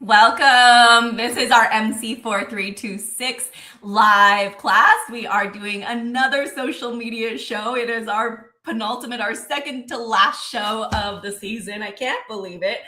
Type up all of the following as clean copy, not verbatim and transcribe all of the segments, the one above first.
Welcome. This is our MC4326 live class. We are doing another social media show. It is our penultimate, our second to last show of the season. I can't believe it.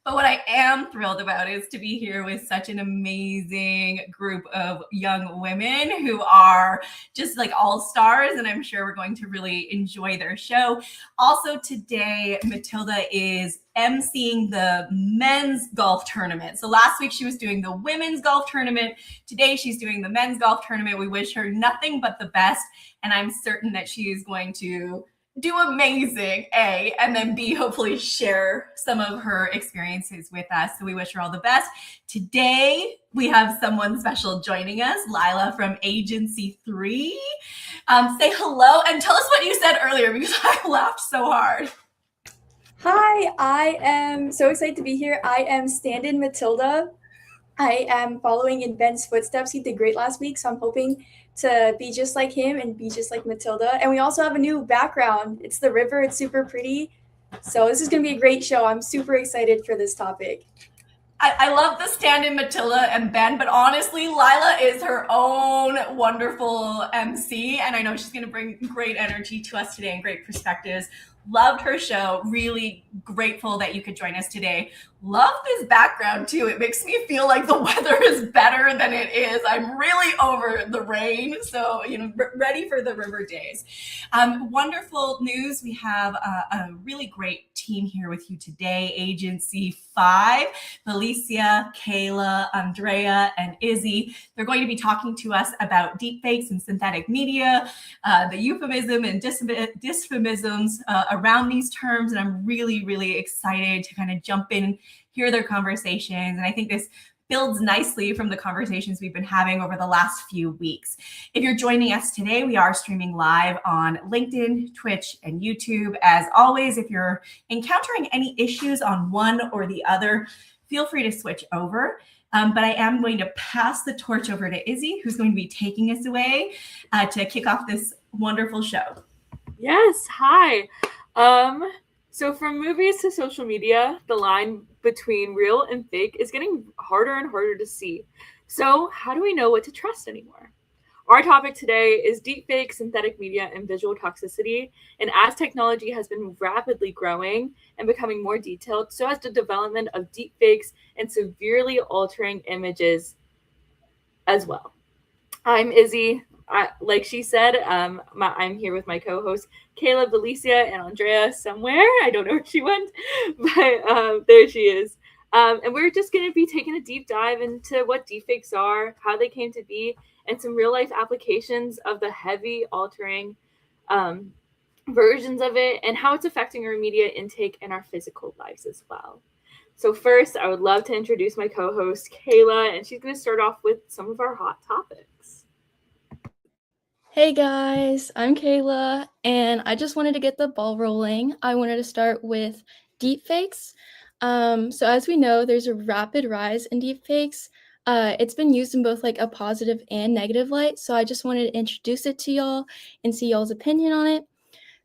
But what I am thrilled about is to be here with such an amazing group of young women who are just like all stars, and I'm sure we're going to really enjoy their show. Also, today, Matilda is emceeing the men's golf tournament. So last week she was doing the women's golf tournament. Today she's doing the men's golf tournament. We wish her nothing but the best, and I'm certain that she is going to do amazing, A, and then B, hopefully share some of her experiences with us. So we wish her all the best. Today, we have someone special joining us, Lila from Agency 3. Say hello and tell us what you said earlier because I laughed so hard. Hi, I am so excited to be here. I am stand-in Matilda. I am following in Ben's footsteps. He did great last week, so I'm hoping to be just like him and be just like Matilda. And we also have a new background. It's the river. It's super pretty. So this is going to be a great show. I'm super excited for this topic. I love the stand-in Matilda and Ben, but honestly, Lila is her own wonderful MC, and I know she's going to bring great energy to us today and great perspectives. Loved her show. Really grateful that you could join us today. Love this background too. It makes me feel like the weather is better than it is. I'm really over the rain, so ready for the river days. Wonderful news. We have a really great team here with you today. Agency 5, Felicia, Kayla, Andrea, and Izzy. They're going to be talking to us about deepfakes and synthetic media, the euphemism and dysphemisms around these terms. And I'm really, really excited to kind of jump in, hear their conversations. And I think this builds nicely from the conversations we've been having over the last few weeks. If you're joining us today, we are streaming live on LinkedIn, Twitch, and YouTube. As always, if you're encountering any issues on one or the other, feel free to switch over. But I am going to pass the torch over to Izzy, who's going to be taking us away to kick off this wonderful show. Yes, hi. So from movies to social media, the line between real and fake is getting harder and harder to see. So how do we know what to trust anymore? Our topic today is deepfake, synthetic media, and visual toxicity. And as technology has been rapidly growing and becoming more detailed, so has the development of deepfakes and severely altering images as well. I'm Izzy. Like she said, I'm here with my co-hosts Caleb, Alicia, and Andrea somewhere. I don't know where she went, but there she is. And we're just going to be taking a deep dive into what deepfakes are, how they came to be, and some real-life applications of the heavy altering versions of it and how it's affecting our media intake and our physical lives as well. So first, I would love to introduce my co-host, Kayla, and she's going to start off with some of our hot topics. Hey guys, I'm Kayla, and I just wanted to get the ball rolling. I wanted to start with deepfakes. So as we know, there's a rapid rise in deepfakes. It's been used in both like a positive and negative light, so I just wanted to introduce it to y'all and see y'all's opinion on it.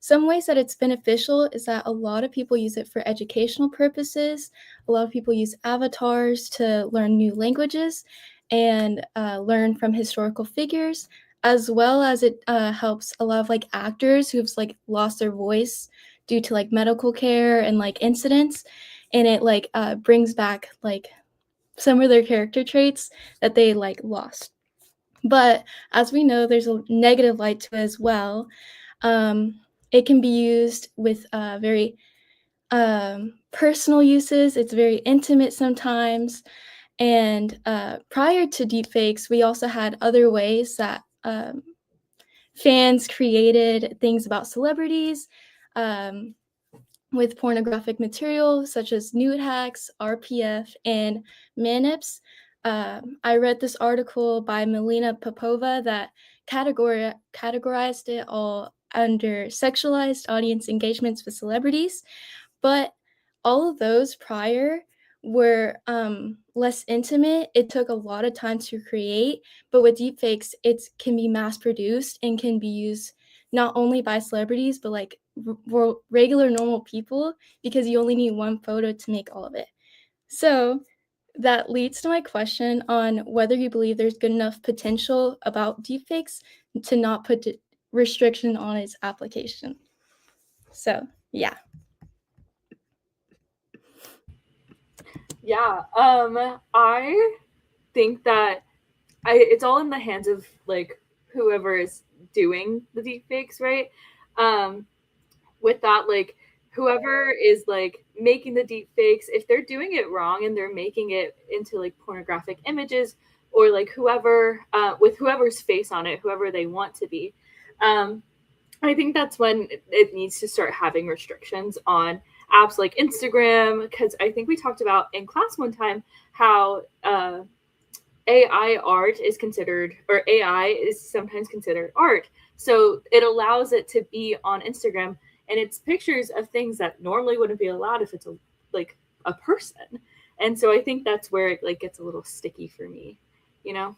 Some ways that it's beneficial is that a lot of people use it for educational purposes. A lot of people use avatars to learn new languages and learn from historical figures, as well as it helps a lot of like actors who've like lost their voice due to like medical care and like incidents, and it like brings back like some of their character traits that they like lost. But as we know, there's a negative light to it as well. It can be used with very personal uses. It's very intimate sometimes. And prior to deepfakes, we also had other ways that fans created things about celebrities with pornographic material, such as nude hacks, RPF, and manips. I read this article by Melina Popova that categorized it all under sexualized audience engagements with celebrities, but all of those prior were less intimate. It took a lot of time to create, but with deepfakes, it can be mass produced and can be used not only by celebrities, but like regular normal people, because you only need one photo to make all of it. So that leads to my question on whether you believe there's good enough potential about deepfakes to not put restriction on its application. So, yeah. Yeah, I think that it's all in the hands of like whoever is doing the deepfakes, right? Um, with that, like whoever is like making the deepfakes, if they're doing it wrong and they're making it into like pornographic images, or like whoever with whoever's face on it, whoever they want to be, I think that's when it needs to start having restrictions on apps like Instagram, because I think we talked about in class one time how AI art is considered, or AI is sometimes considered art. So it allows it to be on Instagram, and it's pictures of things that normally wouldn't be allowed if it's like a person. And so I think that's where it like gets a little sticky for me, you know?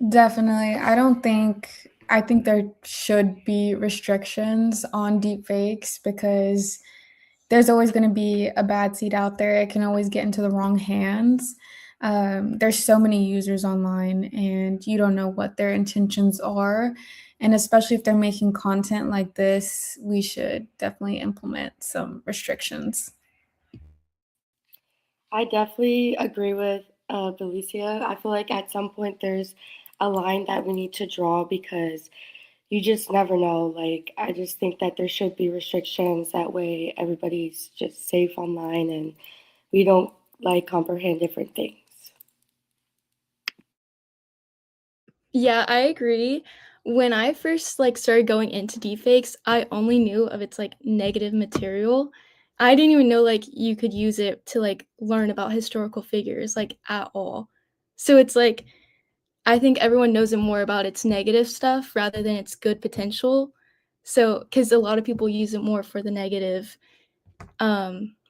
Definitely. I think there should be restrictions on deepfakes because there's always going to be a bad seed out there. It can always get into the wrong hands. There's so many users online, and you don't know what their intentions are. And especially if they're making content like this, we should definitely implement some restrictions. I definitely agree with Belicia. I feel like at some point there's a line that we need to draw because you just never know. Like, I just think that there should be restrictions. That way everybody's just safe online and we don't like comprehend different things. Yeah, I agree. When I first like started going into deepfakes, I only knew of its like negative material. I didn't even know like you could use it to like learn about historical figures like at all. So it's like I think everyone knows it more about its negative stuff rather than its good potential. So cuz a lot of people use it more for the negative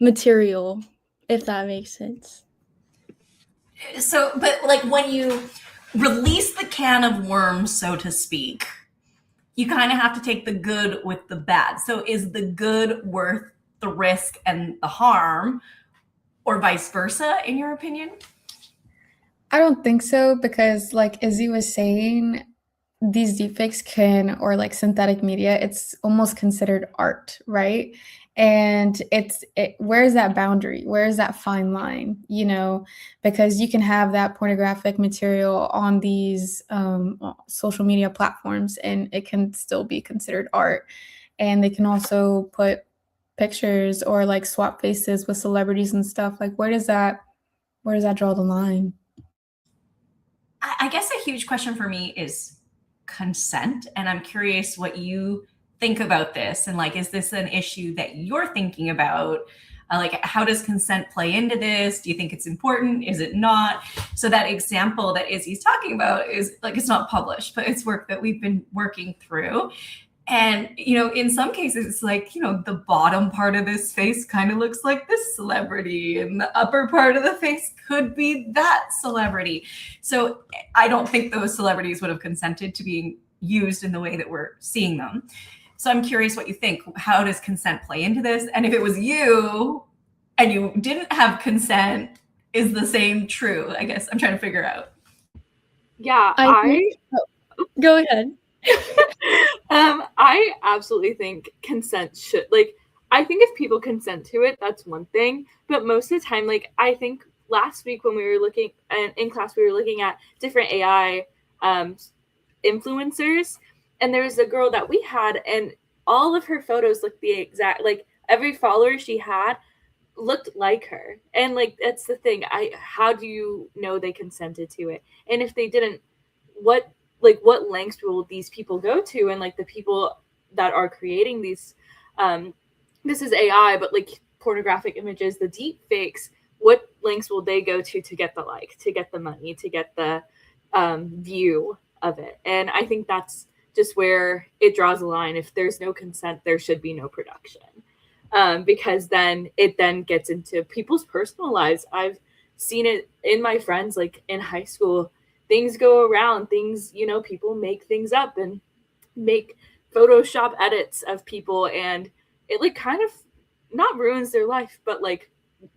material, if that makes sense. So, but like when you release the can of worms, so to speak, you kind of have to take the good with the bad. So, is the good worth the risk and the harm, or vice versa, in your opinion? I don't think so because, like Izzy was saying, these deepfakes can, or like synthetic media, it's almost considered art, right? And where is that boundary? Where is that fine line? Because you can have that pornographic material on these social media platforms, and it can still be considered art. And they can also put pictures or like swap faces with celebrities and stuff. Like, where does that draw the line? I guess a huge question for me is consent. And I'm curious what you think about this. And like, is this an issue that you're thinking about? Like, how does consent play into this? Do you think it's important? Is it not? So that example that Izzy's talking about is like, it's not published, but it's work that we've been working through. And, in some cases, it's like, the bottom part of this face kind of looks like this celebrity, and the upper part of the face could be that celebrity. So I don't think those celebrities would have consented to being used in the way that we're seeing them. So I'm curious what you think. How does consent play into this? And if it was you and you didn't have consent, is the same true? I guess I'm trying to figure out. Yeah, Go ahead. I absolutely think consent should, like, I think if people consent to it, that's one thing. But most of the time, like, I think last week when we were looking, and in class, we were looking at different AI influencers. And there was a girl that we had, and all of her photos looked the exact, like, every follower she had looked like her. And, like, that's the thing. How do you know they consented to it? And if they didn't, what lengths will these people go to? And like the people that are creating these this is AI, but like pornographic images, the deep fakes, what lengths will they go to get the like, to get the money, to get the view of it? And I think that's just where it draws a line. If there's no consent, there should be no production, because then it then gets into people's personal lives. I've seen it in my friends, like in high school. Things go around, people make things up and make Photoshop edits of people, and it like kind of not ruins their life, but like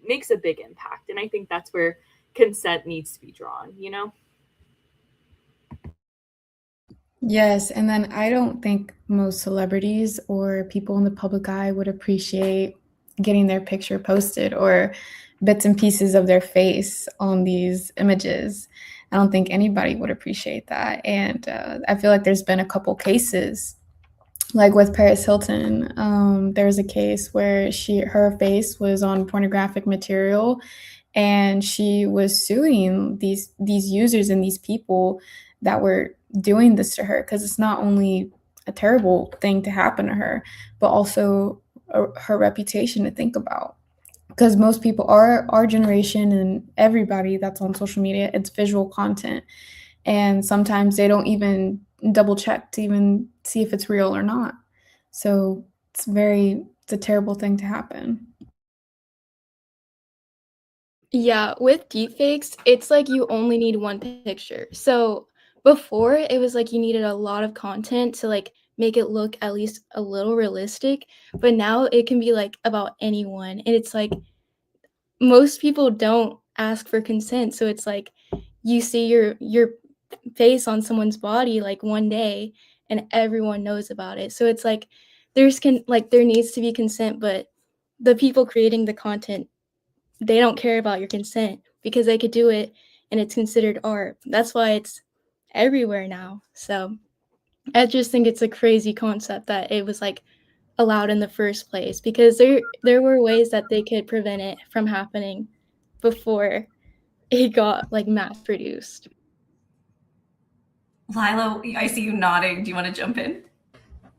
makes a big impact. And I think that's where consent needs to be drawn, you know? Yes, and then I don't think most celebrities or people in the public eye would appreciate getting their picture posted or bits and pieces of their face on these images. I don't think anybody would appreciate that. And I feel like there's been a couple cases, like with Paris Hilton. There was a case where her face was on pornographic material, and she was suing these users and these people that were doing this to her, because it's not only a terrible thing to happen to her, but also her reputation to think about. Because most people, our generation and everybody that's on social media, it's visual content, and sometimes they don't even double check to even see if it's real or not. So it's a terrible thing to happen. Yeah, with deepfakes, it's like you only need one picture. So before it was like you needed a lot of content to like make it look at least a little realistic, but now it can be like about anyone. And it's like most people don't ask for consent. So it's like you see your face on someone's body like one day and everyone knows about it. So it's like there needs to be consent, but the people creating the content, they don't care about your consent because they could do it and it's considered art. That's why it's everywhere now. So I just think it's a crazy concept that it was like allowed in the first place, because there were ways that they could prevent it from happening before it got like mass produced. Lila, I see you nodding. Do you want to jump in?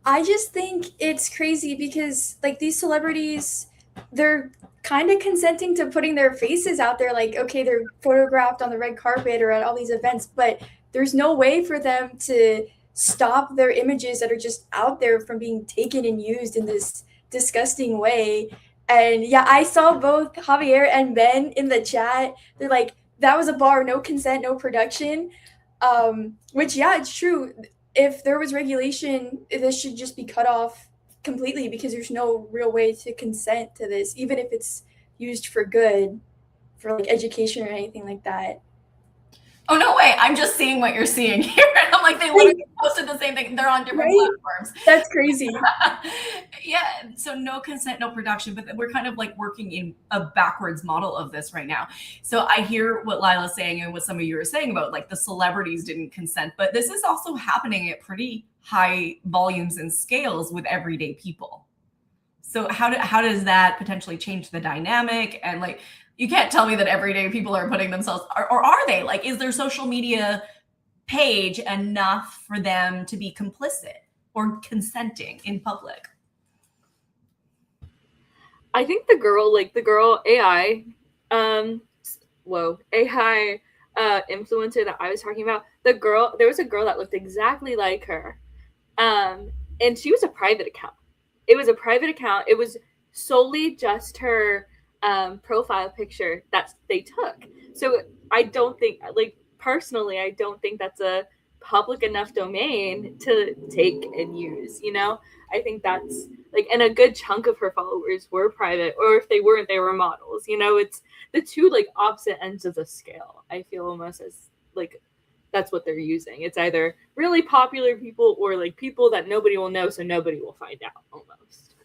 I just think it's crazy because like these celebrities, they're kind of consenting to putting their faces out there. Like, okay, they're photographed on the red carpet or at all these events, but there's no way for them to stop their images that are just out there from being taken and used in this disgusting way. And yeah, I saw both Javier and Ben in the chat. They're like, that was a bar, no consent, no production. Which, yeah, it's true. If there was regulation, this should just be cut off completely because there's no real way to consent to this, even if it's used for good, for like education or anything like that. Oh, no way. I'm just seeing what you're seeing here. And I'm like, they literally posted the same thing. They're on different platforms. That's crazy. Yeah. So no consent, no production, but we're kind of like working in a backwards model of this right now. So I hear what Lila's saying and what some of you are saying about like the celebrities didn't consent, but this is also happening at pretty high volumes and scales with everyday people. So how does that potentially change the dynamic? And like, you can't tell me that everyday people are putting themselves, or are they? Like, is their social media page enough for them to be complicit or consenting in public? I think the girl AI, AI influencer that I was talking about, there was a girl that looked exactly like her. And she was a private account. It was a private account. It was solely just her profile picture that they took. So I don't think, like, personally, I don't think that's a public enough domain to take and use, you know? I think that's like, and a good chunk of her followers were private, or if they weren't, they were models. You know, it's the two like opposite ends of the scale. I feel almost as like that's what they're using. It's either really popular people or like people that nobody will know, so nobody will find out almost.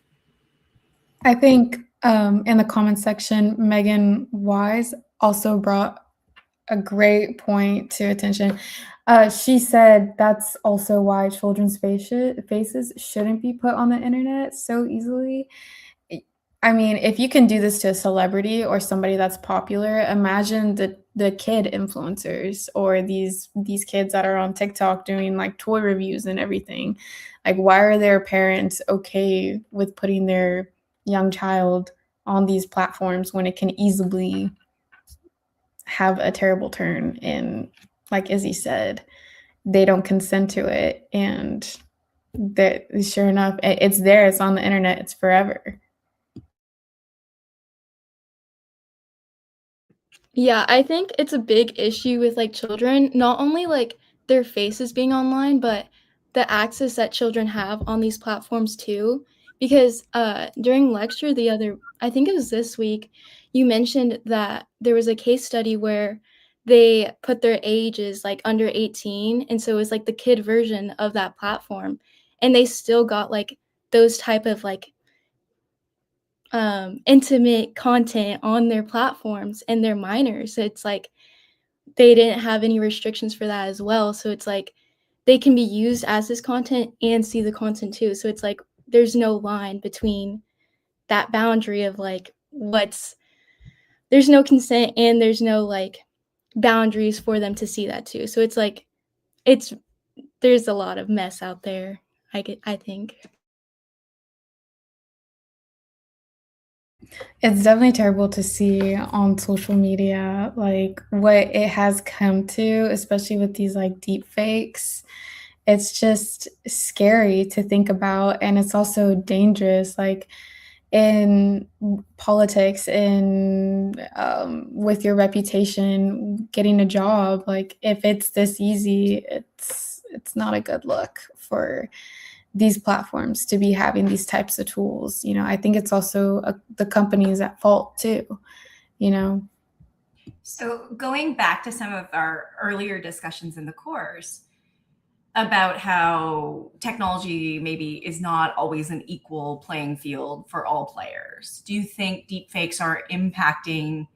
I think in the comment section, Megan Wise also brought a great point to attention. She said that's also why children's faces shouldn't be put on the internet so easily. I mean, if you can do this to a celebrity or somebody that's popular, imagine the kid influencers or these kids that are on TikTok doing like toy reviews and everything. Like, why are their parents okay with putting their young child on these platforms when it can easily have a terrible turn? And like Izzy said, they don't consent to it, and that sure enough, it's there, it's on the internet, it's forever. Yeah, I think it's a big issue with like children, not only like their faces being online, but the access that children have on these platforms too. Because during lecture I think it was this week, you mentioned that there was a case study where they put their ages like under 18, and so it was like the kid version of that platform, and they still got like those type of like intimate content on their platforms, and they're minors. So it's like they didn't have any restrictions for that as well. So it's like they can be used as this content and see the content too. So it's like there's no line between that boundary of like there's no consent and there's no like boundaries for them to see that too. So it's like there's a lot of mess out there, I think. It's definitely terrible to see on social media, like what it has come to, especially with these like deep fakes. It's just scary to think about, and it's also dangerous. Like in politics, in with your reputation, getting a job, like if it's this easy, it's not a good look for these platforms to be having these types of tools. I think it's also the companies at fault too. You know. So going back to some of our earlier discussions in the course about how technology maybe is not always an equal playing field for all players, do you think deepfakes are impacting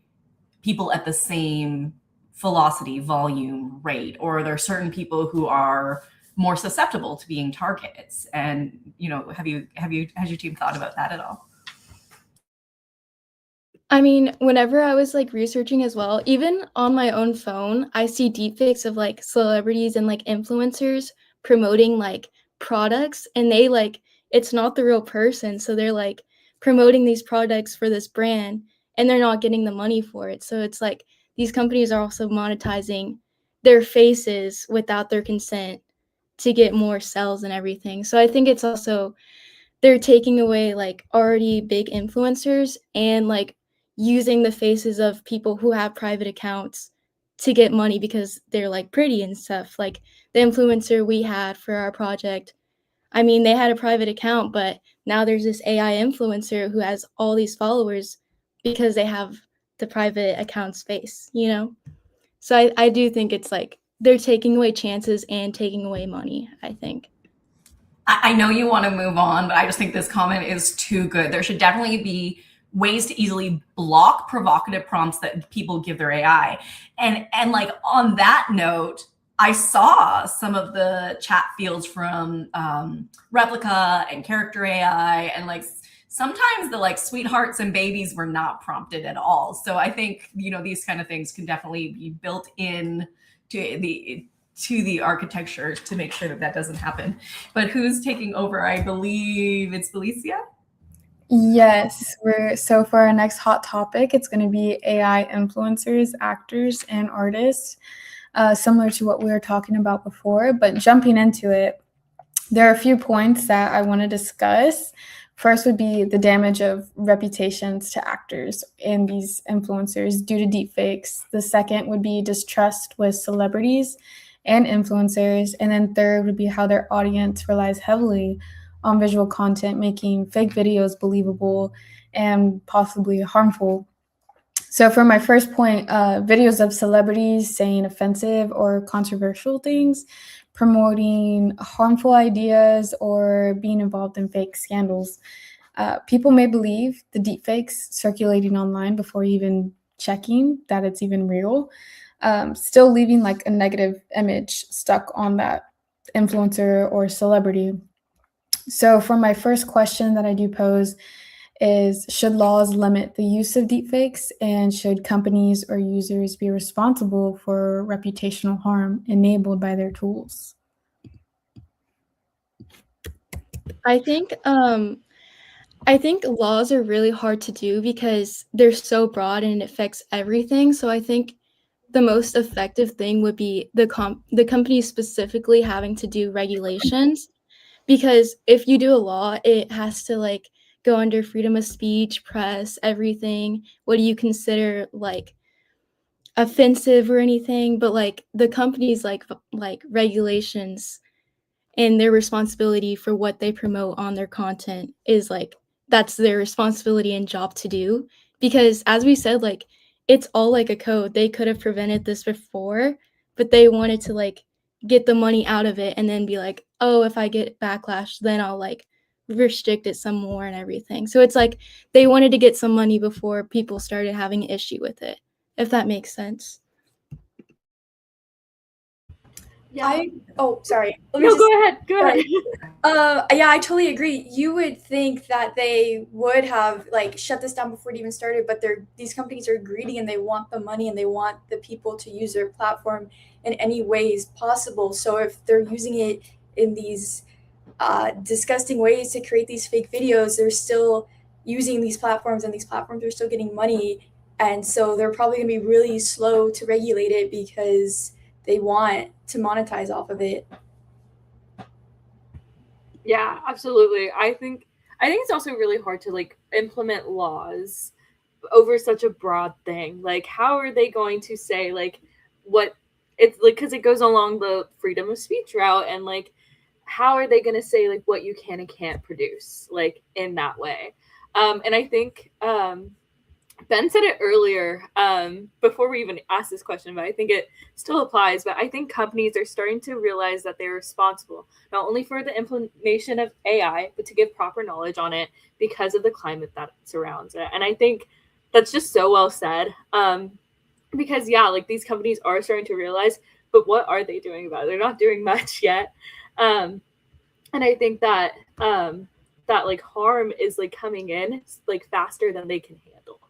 people at the same velocity, volume, rate, or are there certain people who are more susceptible to being targets? And has your team thought about that at all? I mean, whenever I was like researching as well, even on my own phone, I see deepfakes of like celebrities and like influencers promoting like products, and they like it's not the real person. So they're like promoting these products for this brand, and they're not getting the money for it. So it's like these companies are also monetizing their faces without their consent to get more sales and everything. So I think it's also they're taking away like already big influencers and like using the faces of people who have private accounts to get money because they're like pretty and stuff. Like the influencer we had for our project, I mean, they had a private account, but now there's this AI influencer who has all these followers because they have the private account space. So I do think it's like they're taking away chances and taking away money, I think. I know you want to move on, but I just think this comment is too good. There should definitely be ways to easily block provocative prompts that people give their AI. And like on that note, I saw some of the chat fields from Replica and Character AI, and like sometimes the like sweethearts and babies were not prompted at all. So I think these kind of things can definitely be built in to the architecture to make sure that doesn't happen. But who's taking over? I believe it's Felicia. Yes, so for our next hot topic, it's going to be AI influencers, actors, and artists, similar to what we were talking about before. But jumping into it, there are a few points that I want to discuss. First would be the damage of reputations to actors and these influencers due to deepfakes. The second would be distrust with celebrities and influencers. And then third would be how their audience relies heavily on visual content, making fake videos believable and possibly harmful. So for my first point, videos of celebrities saying offensive or controversial things, promoting harmful ideas, or being involved in fake scandals. People may believe the deepfakes circulating online before even checking that it's even real, still leaving like a negative image stuck on that influencer or celebrity. So for my first question that I do pose is, should laws limit the use of deepfakes, and should companies or users be responsible for reputational harm enabled by their tools? I think laws are really hard to do because they're so broad and it affects everything. So I think the most effective thing would be the companies specifically having to do regulations, because if you do a law, it has to like go under freedom of speech, press, everything. What do you consider like offensive or anything? But like the companies like regulations and their responsibility for what they promote on their content is like that's their responsibility and job to do, because as we said, like, it's all like a code. They could have prevented this before, but they wanted to like get the money out of it and then be like, oh, if I get backlash, then I'll like restrict it some more and everything. So it's like they wanted to get some money before people started having an issue with it, if that makes sense. Yeah. Sorry. No, go ahead. Go ahead. Yeah, I totally agree. You would think that they would have like shut this down before it even started, but these companies are greedy and they want the money and they want the people to use their platform in any ways possible. So if they're using it in these disgusting ways to create these fake videos, they're still using these platforms and these platforms are still getting money. And so they're probably going to be really slow to regulate it because they want to monetize off of it. Yeah, absolutely. I think it's also really hard to like implement laws over such a broad thing. Like, how are they going to say like what it's like, because it goes along the freedom of speech route, and like how are they going to say like what you can and can't produce like in that way? And I think Ben said it earlier before we even asked this question, but I think it still applies. But I think companies are starting to realize that they're responsible not only for the implementation of AI, but to give proper knowledge on it because of the climate that surrounds it. And I think that's just so well said. Because yeah, like these companies are starting to realize, but what are they doing about it? They're not doing much yet. And I think that that like harm is like coming in like faster than they can handle.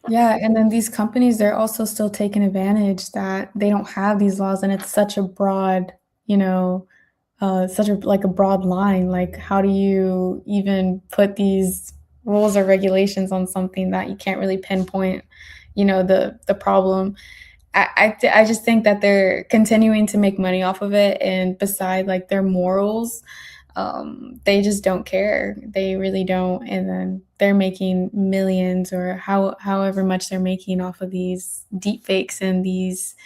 Yeah, and then these companies, they're also still taking advantage that they don't have these laws, and it's such a broad, such a like a broad line. Like, how do you even put these rules or regulations on something that you can't really pinpoint, the problem? I just think that they're continuing to make money off of it, and beside like their morals, they just don't care. They really don't. And then they're making millions or however much they're making off of these deep fakes and these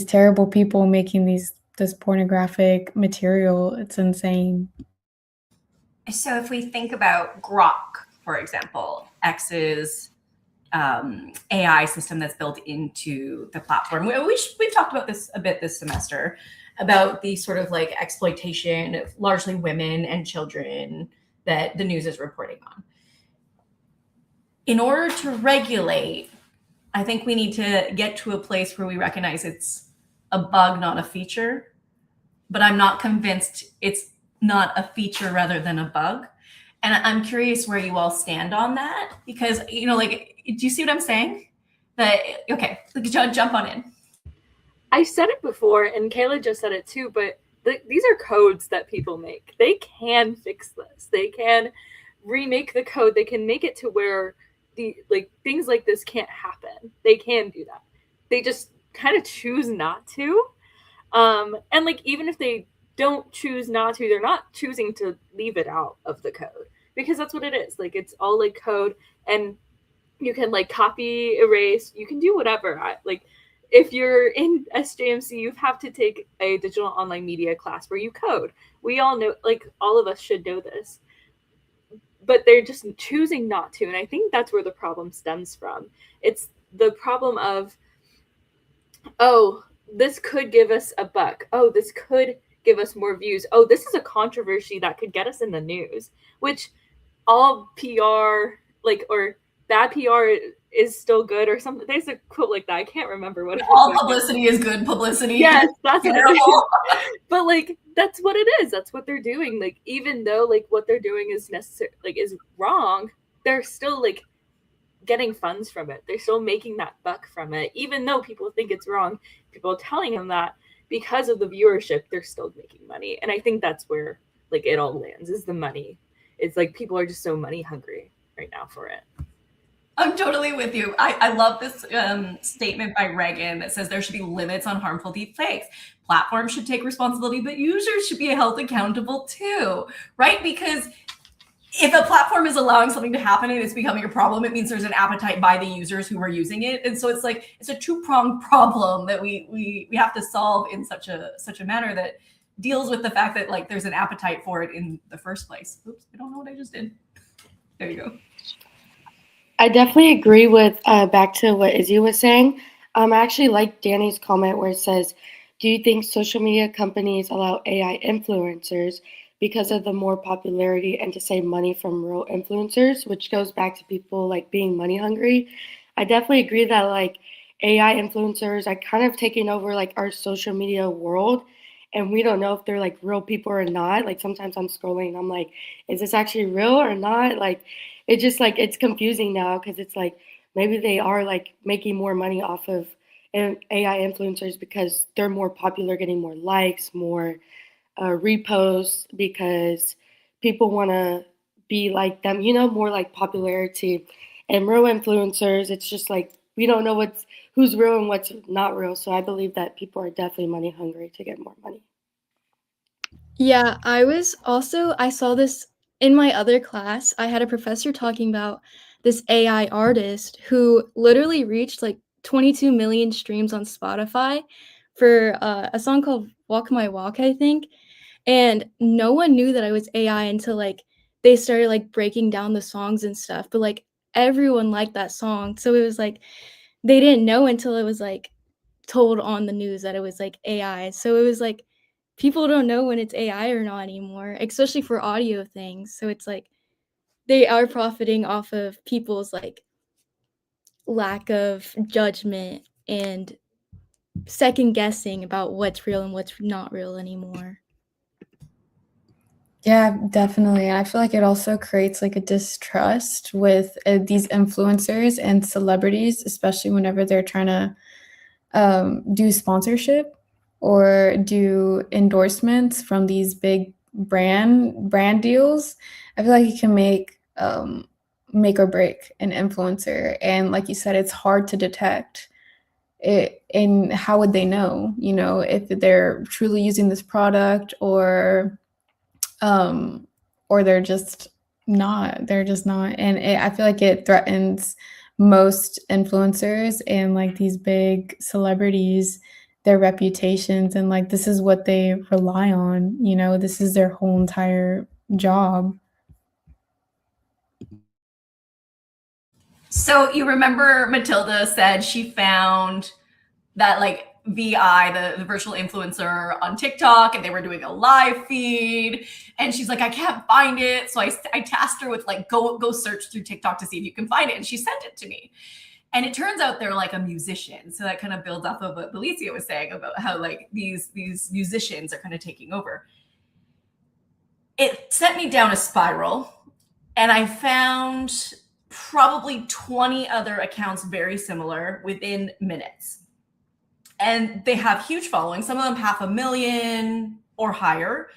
terrible people making this pornographic material. It's insane. So if we think about Grok, for example, X's AI system that's built into the platform. We've talked about this a bit this semester, about the sort of like exploitation of largely women and children that the news is reporting on. In order to regulate, I think we need to get to a place where we recognize it's a bug, not a feature. But I'm not convinced it's not a feature rather than a bug. And I'm curious where you all stand on that, because, like, do you see what I'm saying? That, okay, jump on in. I said it before, and Kayla just said it too, but these are codes that people make. They can fix this. They can remake the code. They can make it to where things like this can't happen. They can do that. They just kind of choose not to. And like, even if they don't choose not to, they're not choosing to leave it out of the code, because that's what it is. Like, it's all like code, and you can like copy, erase, you can do whatever. Like, if you're in SJMC, you have to take a digital online media class where you code. We all know, like, all of us should know this, but they're just choosing not to. And I think that's where the problem stems from. It's the problem of, oh, this could give us a buck. Oh, this could give us more views. Oh, this is a controversy that could get us in the news, which all PR, like, or bad PR is still good, or something. There's a quote like that. I can't remember what it is. All publicity is good publicity. Yes, that's what it is. But like, that's what it is. That's what they're doing. Like, even though like what they're doing is necessary, like is wrong, they're still like getting funds from it. They're still making that buck from it, even though people think it's wrong. People are telling them that because of the viewership, they're still making money. And I think that's where like it all lands, is the money. It's like people are just so money hungry right now for it. I'm totally with you. I love this statement by Reagan that says there should be limits on harmful deepfakes. Platforms should take responsibility, but users should be held accountable too, right? Because if a platform is allowing something to happen and it's becoming a problem, it means there's an appetite by the users who are using it. And so it's like, it's a two-pronged problem that we have to solve in such a manner that deals with the fact that like there's an appetite for it in the first place. Oops, I don't know what I just did. There you go. I definitely agree with back to what Izzy was saying. I actually like Danny's comment where it says, "Do you think social media companies allow AI influencers because of the more popularity and to save money from real influencers?" Which goes back to people like being money hungry. I definitely agree that like AI influencers are kind of taking over like our social media world. And we don't know if they're like real people or not. Like sometimes I'm scrolling and I'm like, is this actually real or not? Like it just like it's confusing now because it's like maybe they are like making more money off of AI influencers because they're more popular, getting more likes, more reposts because people want to be like them, you know, more like popularity. And real influencers, it's just like we don't know who's real and what's not real. So I believe that people are definitely money hungry to get more money. Yeah, I saw this in my other class. I had a professor talking about this AI artist who literally reached like 22 million streams on Spotify for a song called Walk My Walk, I think. And no one knew that I was AI until like they started like breaking down the songs and stuff. But like everyone liked that song. So it was like they didn't know until it was like told on the news that it was like AI. So it was like people don't know when it's AI or not anymore, especially for audio things. So it's like they are profiting off of people's like lack of judgment and second guessing about what's real and what's not real anymore. Yeah, definitely. I feel like it also creates like a distrust with these influencers and celebrities, especially whenever they're trying to do sponsorship or do endorsements from these big brand deals. I feel like it can make or break an influencer, and like you said, it's hard to detect it. And how would they know? You know, if they're truly using this product um, or they're just not. And I feel like it threatens most influencers and like these big celebrities, their reputations, and like this is what they rely on, you know, this is their whole entire job. So you remember Matilda said she found that like VI, the virtual influencer on TikTok, and they were doing a live feed. And she's like, I can't find it. So I tasked her with like, go search through TikTok to see if you can find it. And she sent it to me. And it turns out they're like a musician. So that kind of builds off of what Felicia was saying about how like these musicians are kind of taking over. It sent me down a spiral, and I found probably 20 other accounts very similar within minutes. And they have huge followings, some of them 500,000 or higher,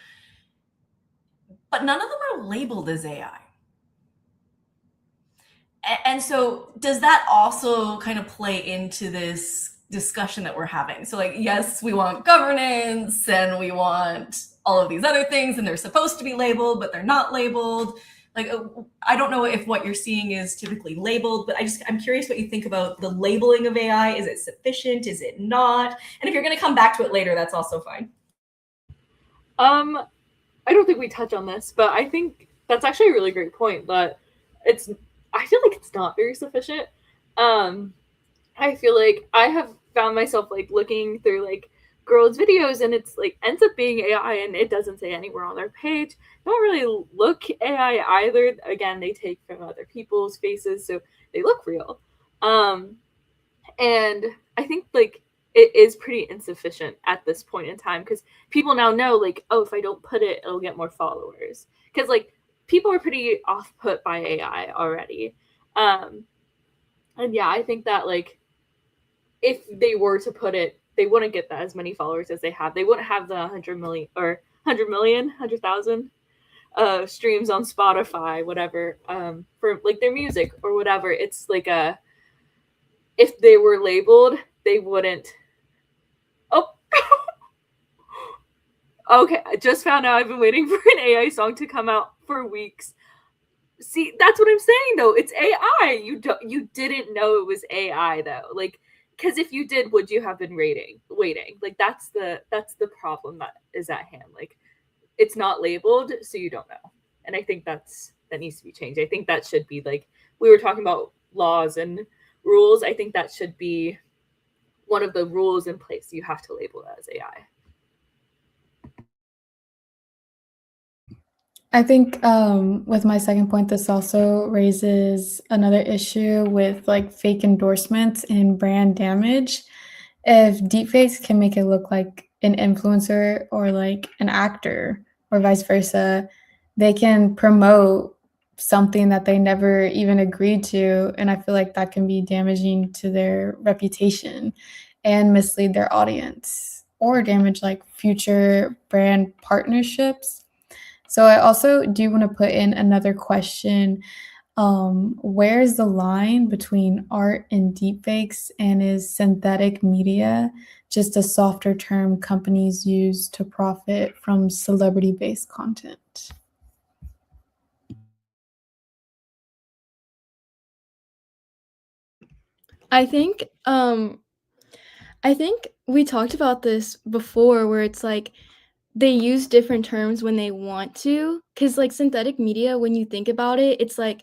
but none of them are labeled as AI. And so does that also kind of play into this discussion that we're having? So like, yes, we want governance and we want all of these other things, and they're supposed to be labeled, but they're not labeled. Like, I don't know if what you're seeing is typically labeled, but I'm curious what you think about the labeling of AI. Is it sufficient? Is it not? And if you're going to come back to it later, that's also fine. I don't think we touch on this, but I think that's actually a really great point. That I feel like it's not very sufficient. I feel like I have found myself like looking through like girls' videos, and it's like ends up being AI, and it doesn't say anywhere on their page. Don't really look AI either. Again, they take from other people's faces, so they look real. And I think like it is pretty insufficient at this point in time because people now know like, oh, if I don't put it, it'll get more followers. Because like people are pretty off put by AI already. And yeah, I think that like if they were to put it, they wouldn't get that as many followers as they have. They wouldn't have the 100 million or 100 million, 100,000 streams on Spotify, whatever, for like their music or whatever. It's like if they were labeled, they wouldn't. Oh, okay. I just found out I've been waiting for an AI song to come out for weeks. See, that's what I'm saying though. It's AI. You didn't know it was AI though. Like, because if you did, would you have been waiting? Like that's the problem that is at hand. Like, it's not labeled, so you don't know. And I think that's that needs to be changed. I think that should be like, we were talking about laws and rules. I think that should be one of the rules in place. You have to label it as AI. I think with my second point, this also raises another issue with like fake endorsements and brand damage. If deepfakes can make it look like an influencer or like an actor or vice versa, they can promote something that they never even agreed to. And I feel like that can be damaging to their reputation and mislead their audience or damage like future brand partnerships. So I also do want to put in another question. Where's the line between art and deepfakes, and is synthetic media just a softer term companies use to profit from celebrity-based content? I think we talked about this before where it's like they use different terms when they want to, cuz like synthetic media, when you think about it, it's like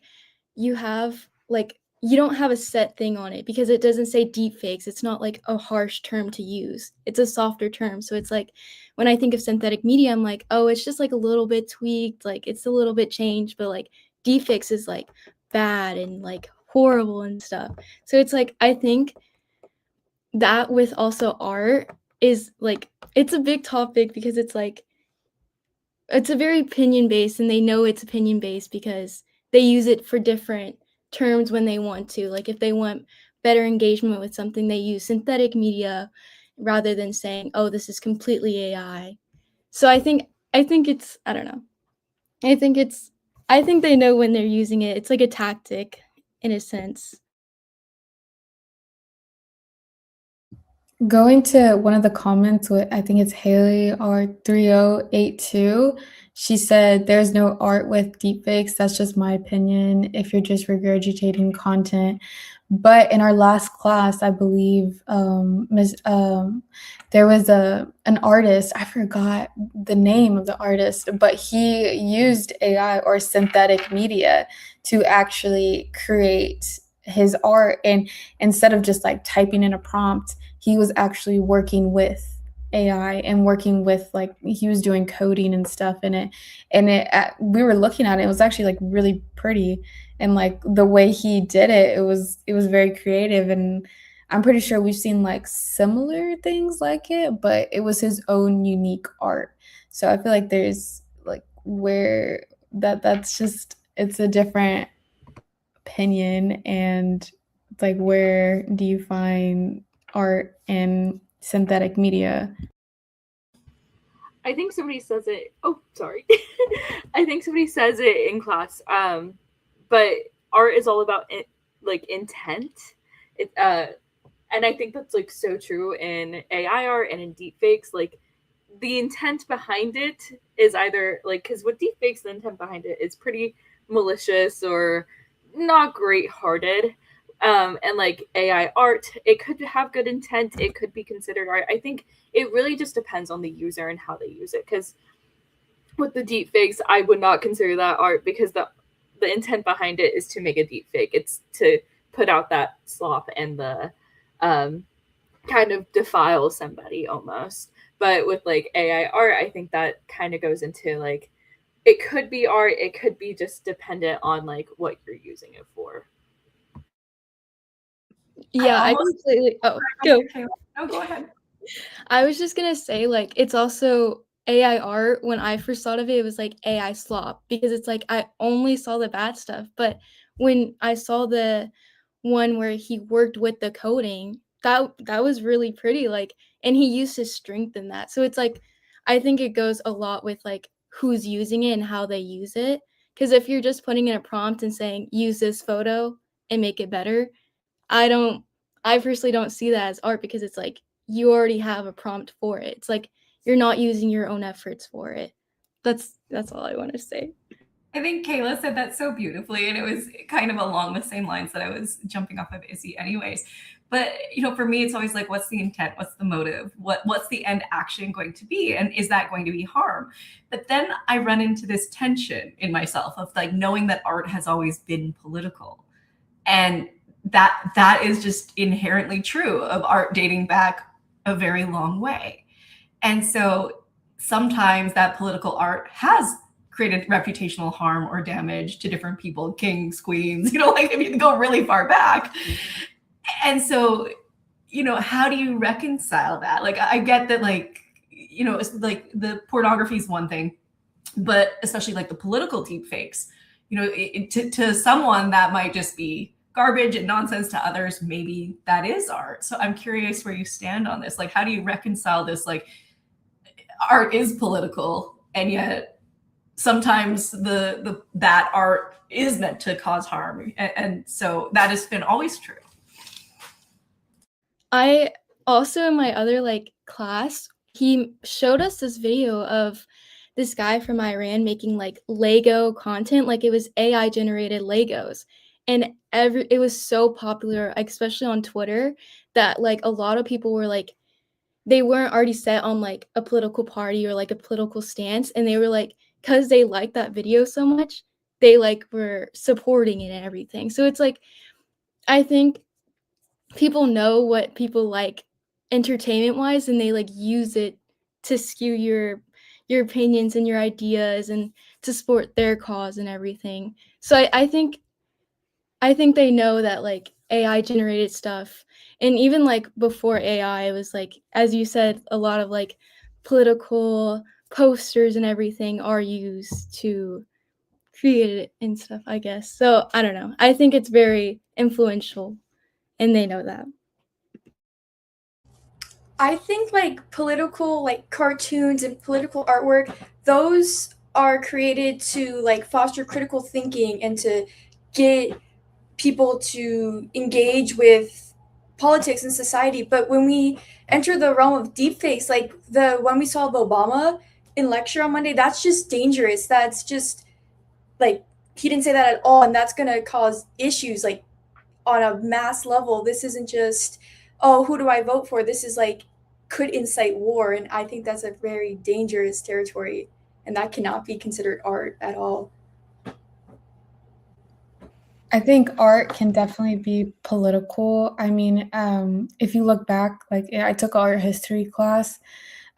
you have like you don't have a set thing on it because it doesn't say deep fakes. It's not like a harsh term to use. It's a softer term. So it's like when I think of synthetic media, I'm like, oh, it's just like a little bit tweaked, like it's a little bit changed, but like deep fakes is like bad and like horrible and stuff. So it's like I think that with also art is like it's a big topic because it's like it's a very opinion based and they know it's opinion based because they use it for different terms when they want to. Like if they want better engagement with something, they use synthetic media rather than saying, "Oh, this is completely AI." So I think it's I don't know. I think they know when they're using it. It's like a tactic in a sense. Going to one of the comments with, I think it's Haley R3082. She said, "There's no art with deepfakes. That's just my opinion if you're just regurgitating content." But in our last class, I believe there was an artist. I forgot the name of the artist, but he used AI or synthetic media to actually create his art. And instead of just like typing in a prompt, he was actually working with AI and working with like he was doing coding and stuff in it. And we were looking at it. It was actually like really pretty, and like the way he did it, it was very creative. And I'm pretty sure we've seen like similar things like it, but it was his own unique art. So I feel like there's like where that's just it's a different opinion, and it's like where do you find art and synthetic media? I think somebody says it. Oh, sorry. I think somebody says it in class. But art is all about like intent. It and I think that's like so true in AI art and in deepfakes. Like the intent behind it is either like because with deepfakes, the intent behind it is pretty malicious or not great hearted. And like AI art, it could have good intent. It could be considered art. I think it really just depends on the user and how they use it. Because with the deepfakes, I would not consider that art because the intent behind it is to make a deepfake. It's to put out that slop and the kind of defile somebody almost. But with like AI art, I think that kind of goes into like it could be art, it could be just dependent on like what you're using it for. Yeah, I almost- completely go. No, go ahead. I was just gonna say, like, it's also AI art. When I first thought of it, it was like AI slop because it's like I only saw the bad stuff. But when I saw the one where he worked with the coding, that was really pretty. Like, and he used his strength in that. So it's like I think it goes a lot with like who's using it and how they use it. Because if you're just putting in a prompt and saying use this photo and make it better, I don't I personally don't see that as art because it's like you already have a prompt for it. It's like you're not using your own efforts for it. That's all I want to say. I think Kayla said that so beautifully, and it was kind of along the same lines that I was jumping off of Izzy anyways. But for me, it's always like, what's the intent? What's the motive? What's the end action going to be? And is that going to be harm? But then I run into this tension in myself of like knowing that art has always been political. And that is just inherently true of art dating back a very long way. And so sometimes that political art has created reputational harm or damage to different people, kings, queens, like if you go really far back. And so, how do you reconcile that? Like, I get that, like, it's like the pornography is one thing, but especially like the political deep fakes, to someone that might just be garbage and nonsense, to others maybe that is art. So I'm curious where you stand on this. Like, how do you reconcile this? Like, art is political, and yet sometimes that art is meant to cause harm, and so that has been always true. I also, in my other like class, he showed us this video of this guy from Iran making like Lego content, like it was AI generated Legos. And it was so popular, especially on Twitter, that like a lot of people were like, they weren't already set on like a political party or like a political stance, and they were like, because they liked that video so much, they like were supporting it and everything. So it's like, I think people know what people like entertainment wise, and they like use it to skew your opinions and your ideas and to support their cause and everything. So I think they know that like AI generated stuff, and even like before AI, it was like, as you said, a lot of like political posters and everything are used to create it and stuff, I guess. So I don't know. I think it's very influential, and they know that. I think like political like cartoons and political artwork, those are created to like foster critical thinking and to get people to engage with politics and society. But when we enter the realm of deepfakes, like the one we saw of Obama in lecture on Monday, that's just dangerous. That's just like he didn't say that at all, and that's gonna cause issues like on a mass level. This isn't just, oh, who do I vote for? This is like could incite war, and I think that's a very dangerous territory, and that cannot be considered art at all. I think art can definitely be political. I mean, if you look back, like I took art history class,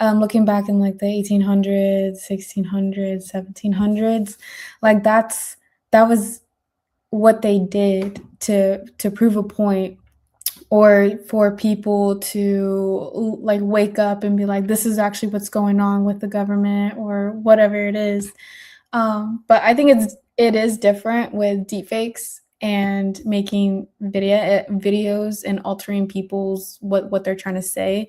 looking back in like the 1800s, 1600s, 1700s, like that was what they did to prove a point, or for people to like wake up and be like, this is actually what's going on with the government or whatever it is. But I think it is different with deepfakes and making videos and altering people's what they're trying to say.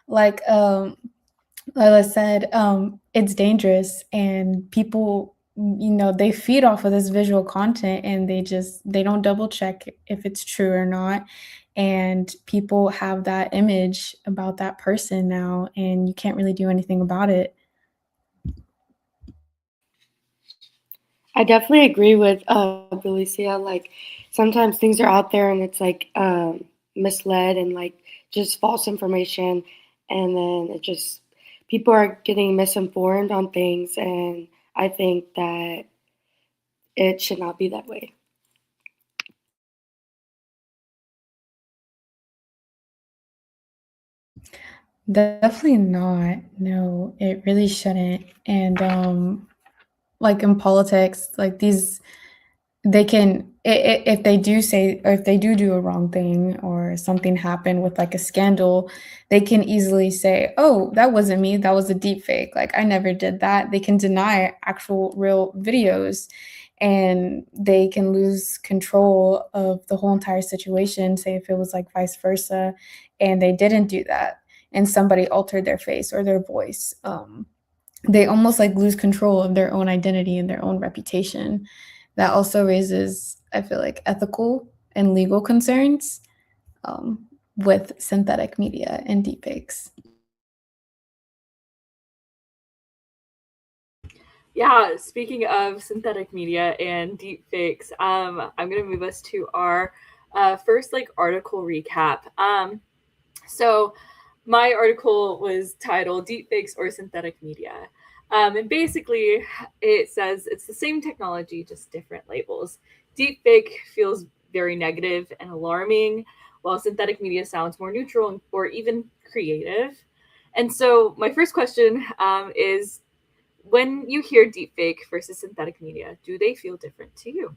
Like Lila said, it's dangerous, and people, they feed off of this visual content, and they don't double check if it's true or not. And people have that image about that person now, and you can't really do anything about it. I definitely agree with Felicia. Like sometimes things are out there and it's like misled and like just false information, and then it just people are getting misinformed on things, and I think that it should not be that way. Definitely not. No, it really shouldn't. And like in politics, like they can, if they do say, or if they do a wrong thing or something happened with like a scandal, they can easily say, oh, that wasn't me, that was a deep fake, like I never did that. They can deny actual real videos, and they can lose control of the whole entire situation. Say if it was like vice versa and they didn't do that, and somebody altered their face or their voice, they almost like lose control of their own identity and their own reputation. That also raises, I feel like, ethical and legal concerns with synthetic media and deepfakes. Yeah, speaking of synthetic media and deepfakes, I'm gonna move us to our first like article recap. So my article was titled "Deepfakes or Synthetic Media," and basically it says it's the same technology, just different labels. Deepfake feels very negative and alarming, while synthetic media sounds more neutral or even creative. And so my first question is when you hear deepfake versus synthetic media, do they feel different to you?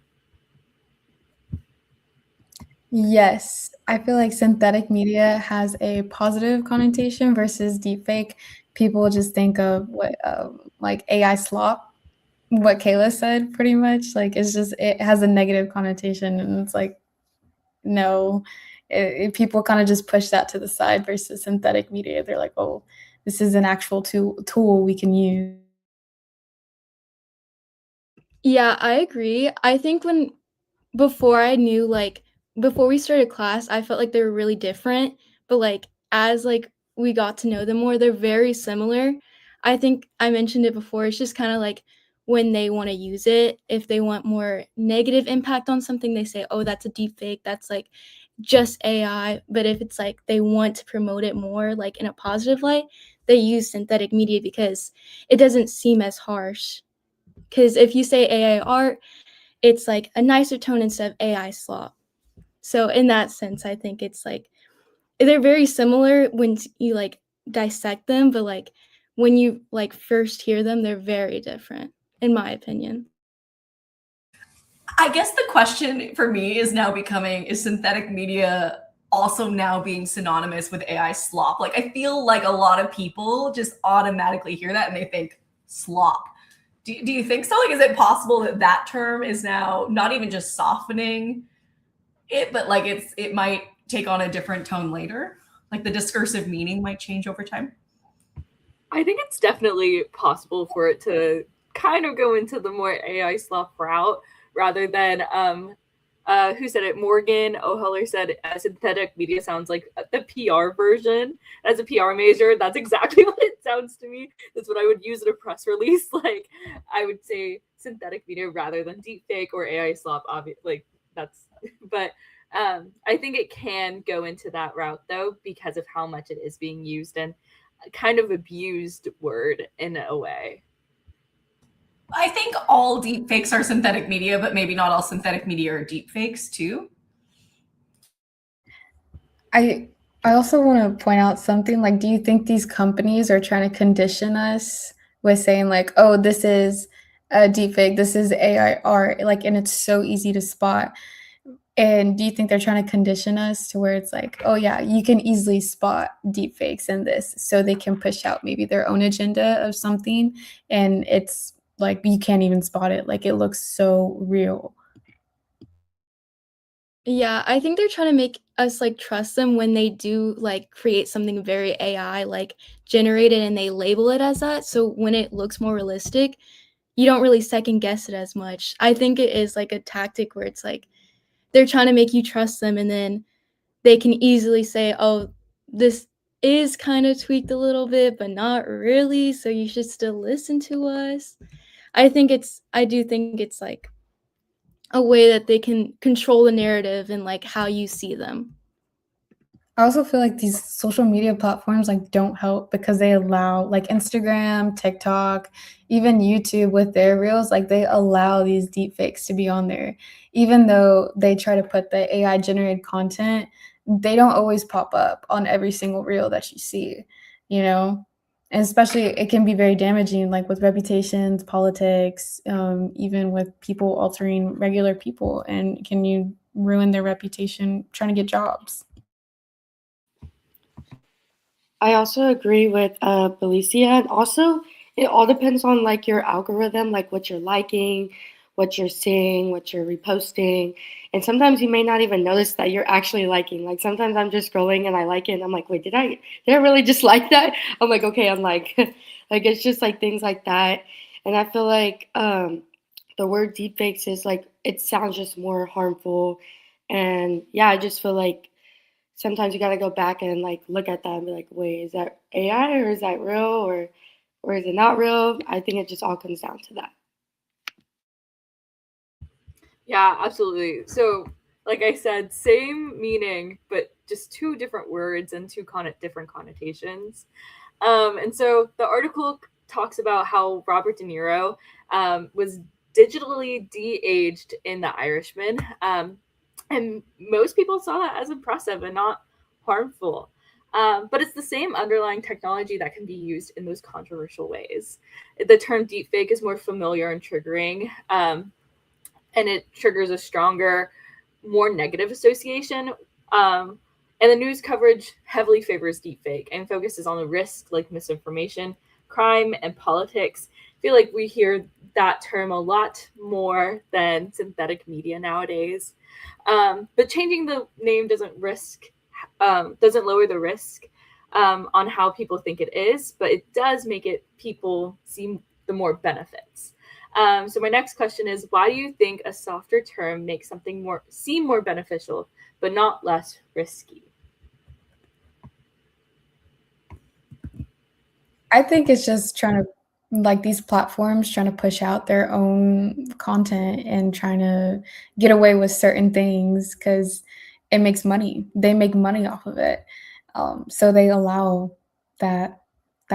Yes, I feel like synthetic media has a positive connotation versus deepfake. People just think of what, like AI slop, what Kayla said pretty much. Like it's just it has a negative connotation, and it's like no, people kind of just push that to the side versus synthetic media. They're like, oh, this is an actual tool we can use. Yeah, I agree. I think when before I knew, like before we started class, I felt like they were really different, but, like, as, like, we got to know them more, they're very similar. I think I mentioned it before, it's just kinda like when they wanna use it, if they want more negative impact on something, they say, "Oh, that's a deep fake, that's, like, just AI," but if it's, like, they want to promote it more, like, in a positive light, they use synthetic media because it doesn't seem as harsh. Because if you say AI art, it's like a nicer tone instead of AI slop. So in that sense, I think it's like they're very similar when you like dissect them, but like when you like first hear them, they're very different, in my opinion. I guess the question for me is now becoming, is synthetic media also now being synonymous with AI slop? Like, I feel like a lot of people just automatically hear that and they think slop. Do you think so? Like, is it possible that that term is now not even just softening it, but like it might take on a different tone later? Like the discursive meaning might change over time? I think it's definitely possible for it to kind of go into the more AI slop route rather than who said it? Morgan O'Heller said synthetic media sounds like the PR version. As a PR major, that's exactly what it sounds to me. That's what I would use in a press release. Like I would say synthetic media rather than deepfake or AI slop. Obviously, like that's. But I think it can go into that route though because of how much it is being used and kind of abused word in a way. I think all deep fakes are synthetic media, but maybe not all synthetic media are deep fakes too. I I also want to point out something, like, do you think these companies are trying to condition us with saying like, "Oh, this is a deepfake, this is AI art," like, and it's so easy to spot. And do you think they're trying to condition us to where it's like, "Oh yeah, you can easily spot deepfakes in this," so they can push out maybe their own agenda of something, and it's like you can't even spot it, like, it looks so real. Yeah, I think they're trying to make us like trust them when they do like create something very AI like generated and they label it as that. So when it looks more realistic, you don't really second guess it as much. I think it is like a tactic where it's like they're trying to make you trust them and then they can easily say, "Oh, this is kind of tweaked a little bit, but not really, so you should still listen to us." I do think it's like a way that they can control the narrative and like how you see them. I also feel like these social media platforms, like, don't help because they allow like, Instagram, TikTok, even YouTube with their reels, like, they allow these deep fakes to be on there. Even though they try to put the AI generated content, they don't always pop up on every single reel that you see, you know? And especially it can be very damaging, like, with reputations, politics, even with people altering regular people, and can you ruin their reputation trying to get jobs. I also agree with Felicia. And also, it all depends on like your algorithm, like what you're liking, what you're seeing, what you're reposting. And sometimes you may not even notice that you're actually liking. Like sometimes I'm just scrolling and I like it and I'm like, wait, did I really just like that? I'm like, okay, I'm like like it's just like things like that. And I feel like the word deepfakes is like it sounds just more harmful. And yeah, I just feel like sometimes you got to go back and like look at that and be like, wait, is that AI or is that real? Or or is it not real? I think it just all comes down to that. Yeah, absolutely. So, like I said, same meaning, but just two different words and two different connotations. And so the article talks about how Robert De Niro was digitally de-aged in The Irishman, and most people saw that as impressive and not harmful. But it's the same underlying technology that can be used in those controversial ways. The term deepfake is more familiar and triggering, and it triggers a stronger, more negative association. And the news coverage heavily favors deepfake and focuses on the risks like misinformation, crime, and politics. I feel like we hear that term a lot more than synthetic media nowadays. But changing the name doesn't lower the risk on how people think it is, but it does make it people see the more benefits. So my next question is, why do you think a softer term makes something seem more beneficial, but not less risky? I think it's just trying to, like, these platforms trying to push out their own content and trying to get away with certain things because it makes money. They make money off of it. So they allow that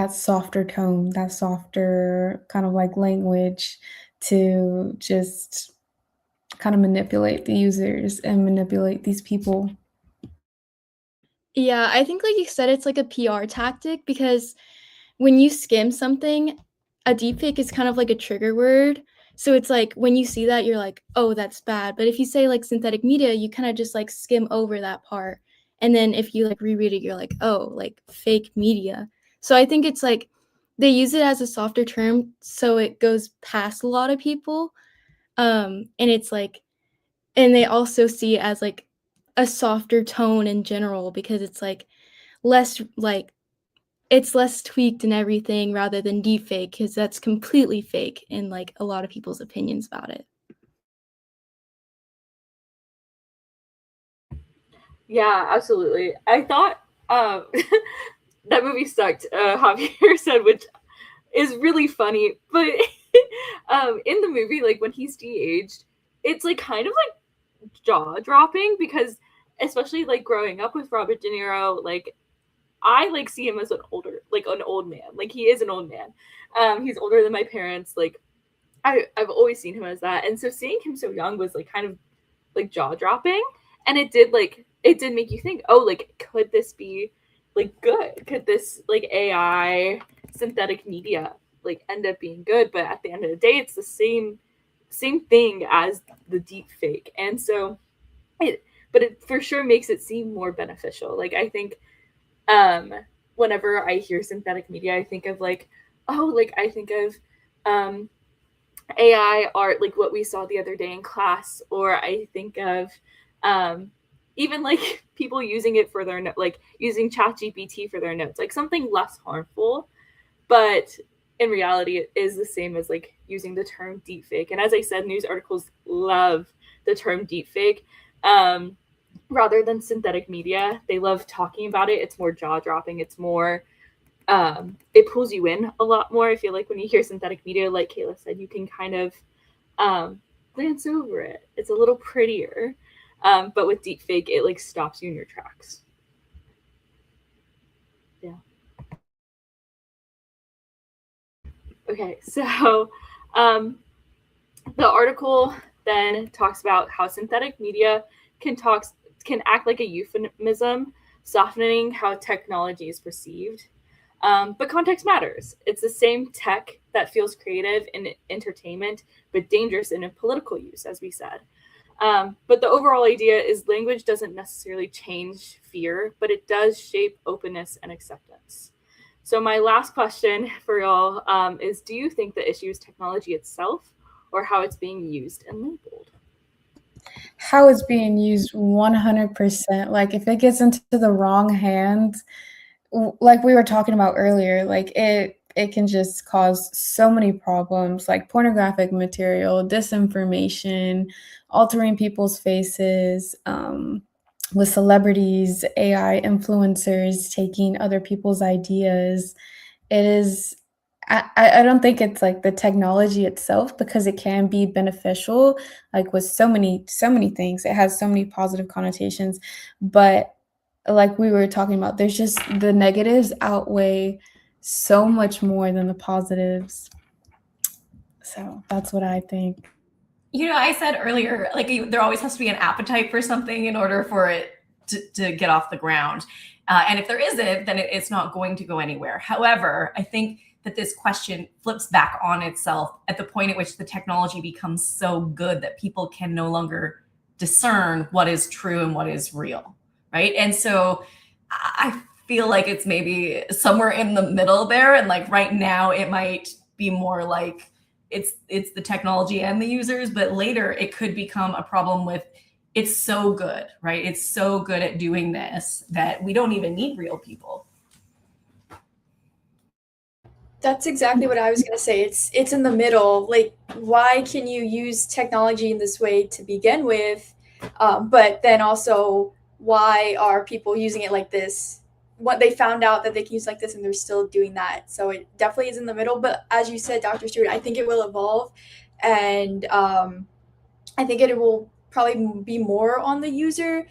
softer tone, that softer kind of like language to just kind of manipulate the users and manipulate these people. Yeah, I think like you said, it's like a PR tactic because when you skim something, a deepfake is kind of like a trigger word. So it's like when you see that, you're like, oh, that's bad. But if you say like synthetic media, you kind of just like skim over that part. And then if you like reread it, you're like, oh, like fake media. So I think it's like they use it as a softer term so it goes past a lot of people. And it's like, and they also see it as like a softer tone in general because it's like less like it's less tweaked and everything rather than deepfake because that's completely fake in like a lot of people's opinions about it. Yeah, absolutely. I thought that movie sucked. Javier said, which is really funny, but in the movie, like when he's de-aged, it's like kind of like jaw dropping because especially like growing up with Robert De Niro, like I like see him as an old man. Like he is an old man. He's older than my parents. Like I've always seen him as that, and so seeing him so young was like kind of like jaw dropping, and it did make you think, oh, like could this be like good? Could this like AI synthetic media like end up being good? But at the end of the day, it's the same thing as the deep fake, and so it for sure makes it seem more beneficial. Like I think um whenever I hear synthetic media, I think of like, oh, like I think of AI art, like what we saw the other day in class, or I think of even like people using it for their like using ChatGPT for their notes, like something less harmful, but in reality, it is the same as like using the term deepfake. And as I said, news articles love the term deepfake. Rather than synthetic media, they love talking about it. It's more jaw dropping. It's more it pulls you in a lot more. I feel like when you hear synthetic media, like Kayla said, you can kind of glance over it. It's a little prettier. But with deepfake, it like stops you in your tracks. Yeah. Okay, so the article then talks about how synthetic media can act like a euphemism, softening how technology is perceived. But context matters. It's the same tech that feels creative in entertainment, but dangerous in a political use, as we said. But the overall idea is language doesn't necessarily change fear, but it does shape openness and acceptance. So my last question for y'all is, do you think the issue is technology itself or how it's being used and labeled? How it's being used 100%. Like if it gets into the wrong hands, like we were talking about earlier, like it can just cause so many problems, like pornographic material, disinformation, altering people's faces, with celebrities, AI influencers taking other people's ideas. It is I don't think it's like the technology itself, because it can be beneficial, like with so many things. It has so many positive connotations, but like we were talking about, there's just the negatives outweigh so much more than the positives. So that's what I think. I said earlier, like there always has to be an appetite for something in order for it to get off the ground. And if there isn't, then it's not going to go anywhere. However, I think that this question flips back on itself at the point at which the technology becomes so good that people can no longer discern what is true and what is real, right? And so I feel like it's maybe somewhere in the middle there. And like right now, it might be more like it's the technology and the users, but later it could become a problem with it's so good, right? It's so good at doing this that we don't even need real people. That's exactly what I was going to say. It's in the middle. Like, why can you use technology in this way to begin with? But then also, why are people using it like this? What they found out that they can use like this, and they're still doing that. So it definitely is in the middle. But as you said, Dr. Stewart, I think it will evolve, and I think it will probably be more on the user,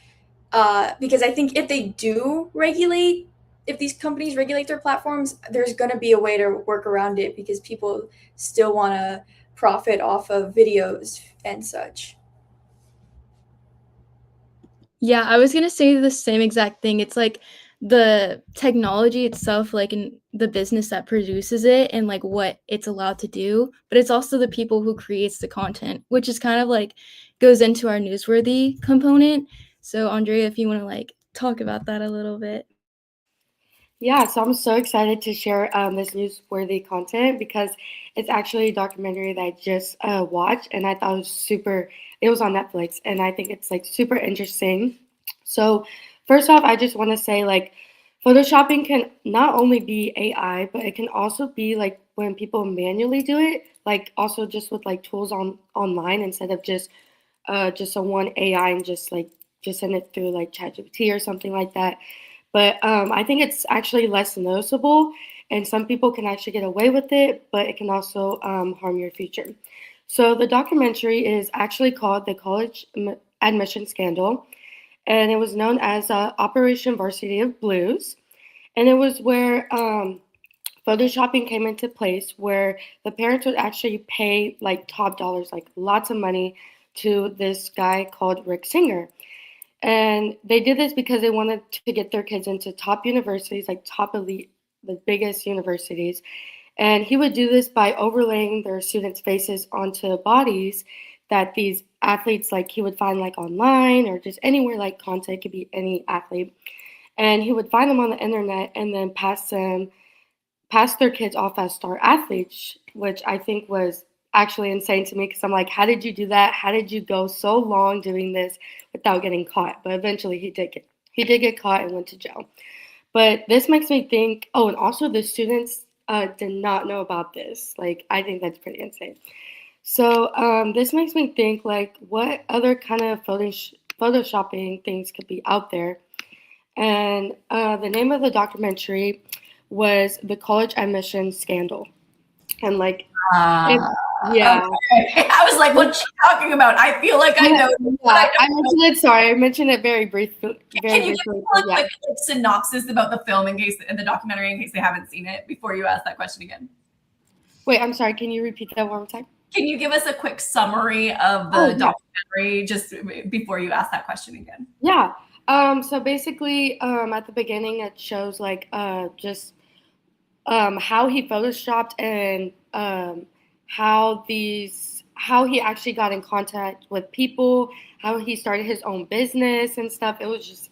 because I think if they do regulate, if these companies regulate their platforms, there's going to be a way to work around it because people still want to profit off of videos and such. Yeah, I was gonna say the same exact thing. It's like the technology itself, like in the business that produces it and like what it's allowed to do, but it's also the people who creates the content, which is kind of like goes into our newsworthy component. So Andrea, if you want to like talk about that a little bit. Yeah, so I'm so excited to share this newsworthy content because it's actually a documentary that I just watched, and I thought it was super. It was on Netflix, and I think it's like super interesting. So, first off, I just want to say like, photoshopping can not only be AI, but it can also be like when people manually do it, like also just with like tools online instead of just a one AI and just send it through like ChatGPT or something like that. But I think it's actually less noticeable, and some people can actually get away with it, but it can also harm your future. So the documentary is actually called The College Admission Scandal, and it was known as Operation Varsity of Blues. And it was where photoshopping came into place, where the parents would actually pay like top dollars, like lots of money, to this guy called Rick Singer. And they did this because they wanted to get their kids into top universities, like top elite, the biggest universities. And he would do this by overlaying their students' faces onto bodies that these athletes, like he would find like online or just anywhere, like content, could be any athlete. And he would find them on the internet and then pass their kids off as star athletes, which I think was actually insane to me because I'm like, how did you do that? How did you go so long doing this without getting caught? But eventually he did get caught and went to jail. But this makes me think, oh, and also the students did not know about this. Like, I think that's pretty insane. So this makes me think, like, what other kind of photoshopping things could be out there? And the name of the documentary was The College Admission Scandal. And like, yeah. Okay. I was like, what's she talking about? I feel like I know. Yeah, I mentioned it. Sorry, I mentioned it very briefly. Can you give me a quick synopsis about the film in the documentary in case they haven't seen it before you ask that question again? Wait, I'm sorry. Can you repeat that one more time? Can you give us a quick summary of the documentary just before you ask that question again? Yeah. So basically, at the beginning, it shows like just how he photoshopped and how he actually got in contact with people, how he started his own business and stuff. It was just,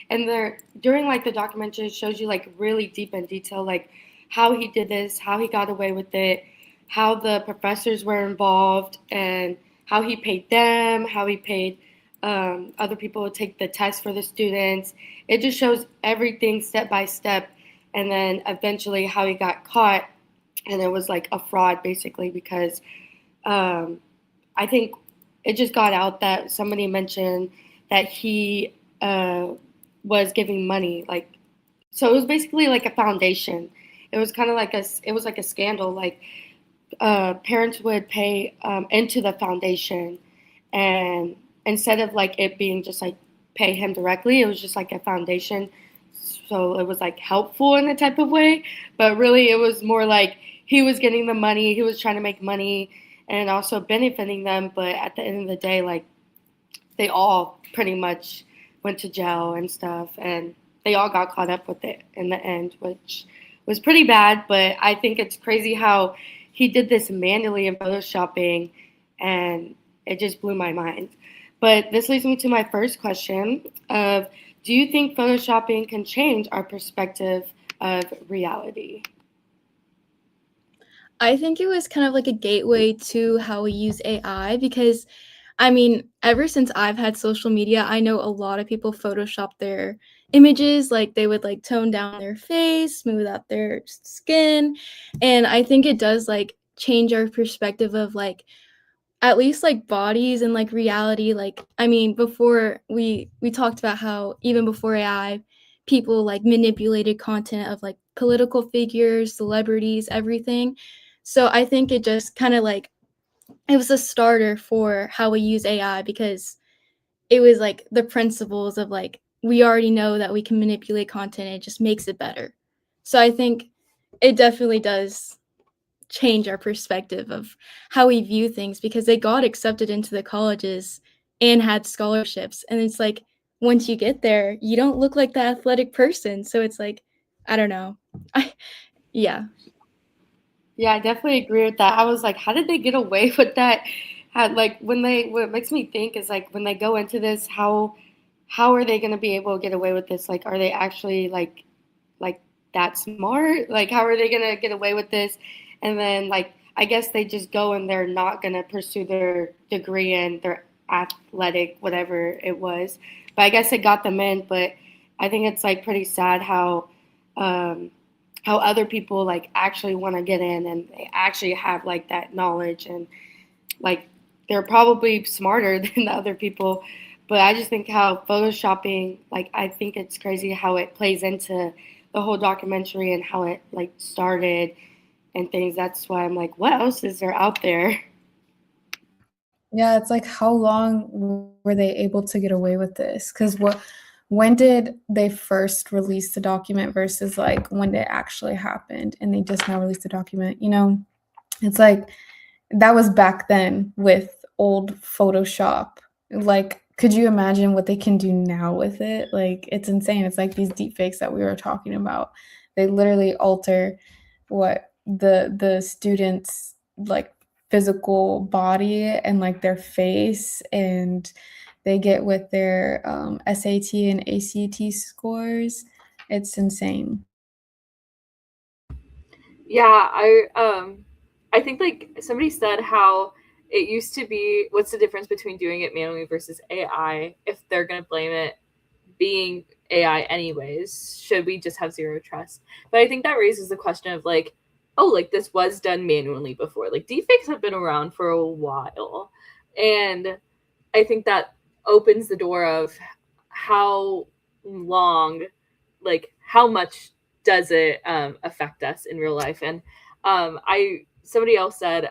and there during like the documentary it shows you like really deep in detail like how he did this, how he got away with it, how the professors were involved, and how he paid them, how he paid other people to take the test for the students. It just shows everything step by step, and then eventually how he got caught, and it was like a fraud basically because I think it just got out that somebody mentioned that he was giving money, like, so it was basically like a foundation, it was kind of like a scandal. Like parents would pay into the foundation, and instead of like it being just like pay him directly, it was just like a foundation. So it was like helpful in a type of way, but really it was more like he was getting the money, he was trying to make money and also benefiting them. But at the end of the day, like they all pretty much went to jail and stuff, and they all got caught up with it in the end, which was pretty bad. But I think it's crazy how he did this manually in photoshopping, and it just blew my mind. But this leads me to my first question of, do you think photoshopping can change our perspective of reality? I think it was kind of like a gateway to how we use AI because I mean, ever since I've had social media, I know a lot of people Photoshop their images, like they would like tone down their face, smooth out their skin, and I think it does like change our perspective of like at least like bodies and like reality. Like I mean, before we talked about how even before AI, people like manipulated content of like political figures, celebrities, everything. So I think it just kind of like it was a starter for how we use AI because it was like the principles of like we already know that we can manipulate content, it just makes it better. So I think it definitely does change our perspective of how we view things because they got accepted into the colleges and had scholarships, and it's like once you get there you don't look like the athletic person, so it's like I don't know. I yeah. Yeah, I definitely agree with that. I was like, how did they get away with that? Like what makes me think is like when they go into this, how are they going to be able to get away with this? Like, are they actually like that smart? Like, how are they going to get away with this? And then like, I guess they just go and they're not going to pursue their degree and their athletic, whatever it was. But I guess it got them in. But I think it's like pretty sad um, how other people like actually want to get in and they actually have like that knowledge and like they're probably smarter than the other people. But I just think how photoshopping, like I think it's crazy how it plays into the whole documentary and how it like started and things. That's why I'm like, what else is there out there? Yeah, it's like how long were they able to get away with this? Because when did they first release the document versus like when it actually happened and they just now released the document, you know? It's like that was back then with old Photoshop. Like, could you imagine what they can do now with it? Like, it's insane. It's like these deepfakes that we were talking about. They literally alter what the students like physical body and like their face, and they get with their SAT and ACT scores. It's insane. Yeah, I think like somebody said how it used to be what's the difference between doing it manually versus AI if they're going to blame it being AI anyways, should we just have zero trust? But I think that raises the question of like, oh, like this was done manually before. Like deepfakes have been around for a while. And I think that opens the door of how long, like how much does it affect us in real life? And I somebody else said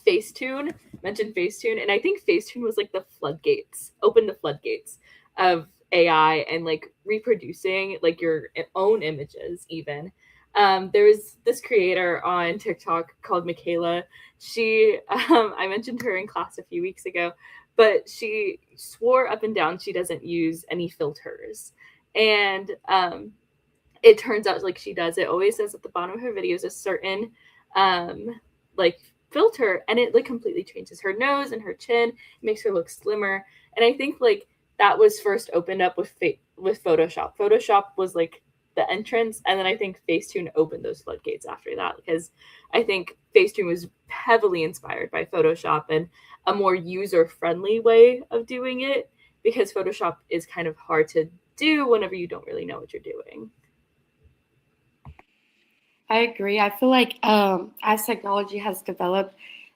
Facetune, mentioned Facetune, and I think Facetune was like the floodgates, opened the floodgates of AI and like reproducing like your own images even. There was this creator on TikTok called Michaela. She, I mentioned her in class a few weeks ago, but she swore up and down she doesn't use any filters. And it turns out like she does. It always says at the bottom of her videos a certain like filter, and it like completely changes her nose and her chin, makes her look slimmer. And I think like that was first opened up with Photoshop. Photoshop was like the entrance, and then I think Facetune opened those floodgates after that because I think Facetune was heavily inspired by Photoshop and a more user friendly way of doing it because Photoshop is kind of hard to do whenever you don't really know what you're doing. I agree. I feel like as technology has developed,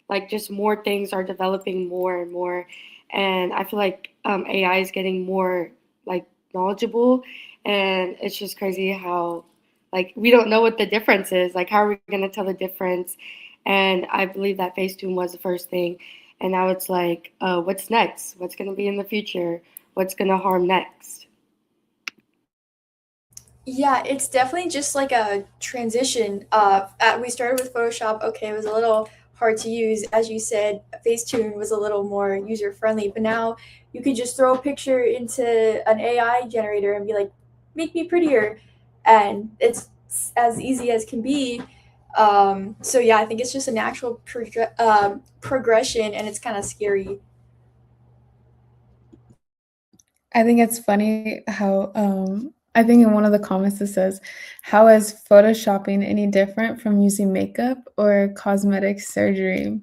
like just more things are developing more and more, and I feel like AI is getting more like knowledgeable, and it's just crazy how Like, we don't know what the difference is. Like, how are we going to tell the difference? And I believe that Facetune was the first thing. And now it's like, what's next? What's going to be in the future? What's going to harm next? Yeah, it's definitely just like a transition. We started with Photoshop. Okay, it was a little hard to use, as you said. Facetune was a little more user friendly, but now you can just throw a picture into an AI generator and be like, "Make me prettier," and it's as easy as can be. So yeah, I think it's just a natural progression, and it's kind of scary. I think it's funny how I think in one of the comments it says, "How is photoshopping any different from using makeup or cosmetic surgery?"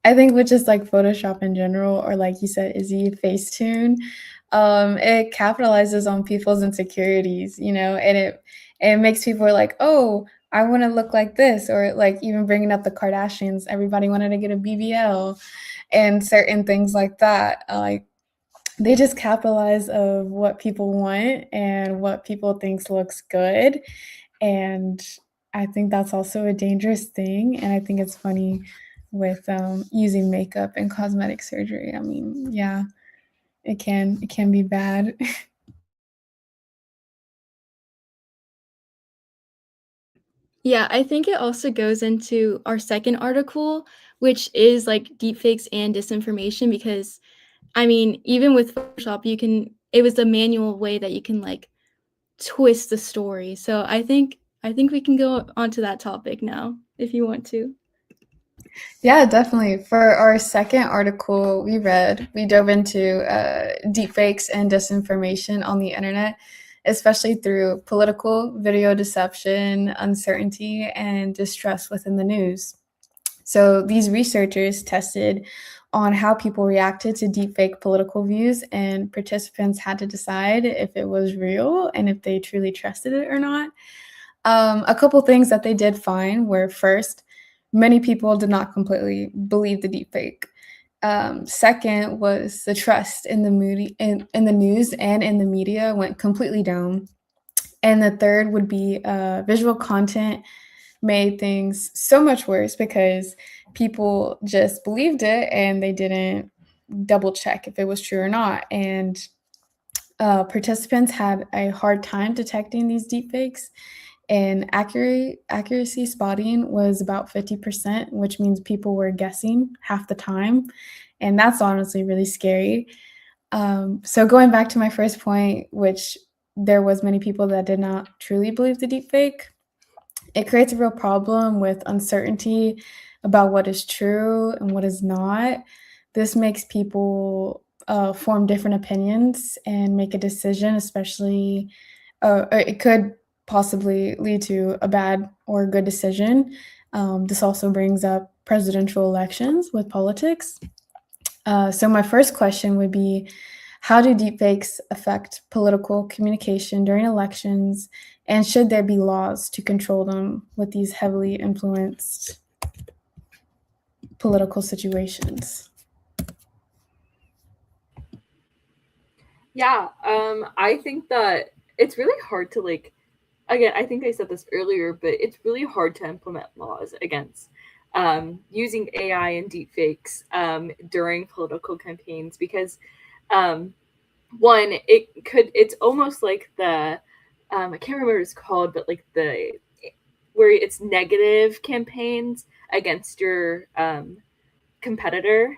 I think with just like Photoshop in general, or like you said, Izzy, Facetune, it capitalizes on people's insecurities, you know, and it makes people like, oh, I want to look like this, or like even bringing up the Kardashians, everybody wanted to get a BBL, and certain things like that. Like they just capitalize of what people want and what people thinks looks good, and I think that's also a dangerous thing. And I think it's funny with using makeup and cosmetic surgery. I mean, yeah, it can be bad. Yeah, I think it also goes into our second article, which is like deepfakes and disinformation, because I mean, even with Photoshop, it was a manual way that you can like twist the story. So I think we can go on to that topic now if you want to. Yeah, definitely. For our second article we dove into deepfakes and disinformation on the internet, especially through political video deception, uncertainty, and distrust within the news. So these researchers tested on how people reacted to deepfake political views, and participants had to decide if it was real and if they truly trusted it or not. A couple things that they did find were, first, many people did not completely believe the deepfake. Second was the trust in in the news and in the media went completely down. And the third would be visual content made things so much worse because people just believed it and they didn't double check if it was true or not. And participants had a hard time detecting these deepfakes, and accuracy spotting was about 50%, which means people were guessing half the time. And that's honestly really scary. So going back to my first point, which there was many people that did not truly believe the deepfake, it creates a real problem with uncertainty about what is true and what is not. This makes people form different opinions and make a decision, especially, or it could possibly lead to a bad or a good decision. This also brings up presidential elections with politics. So, my first question would be, how do deepfakes affect political communication during elections, and should there be laws to control them with these heavily influenced political situations? Yeah, I think that it's really hard to like, again, I think I said this earlier, but it's really hard to implement laws against using AI and deepfakes during political campaigns because um, one, it's almost like the I can't remember what it's called, but like the where it's negative campaigns against your competitor.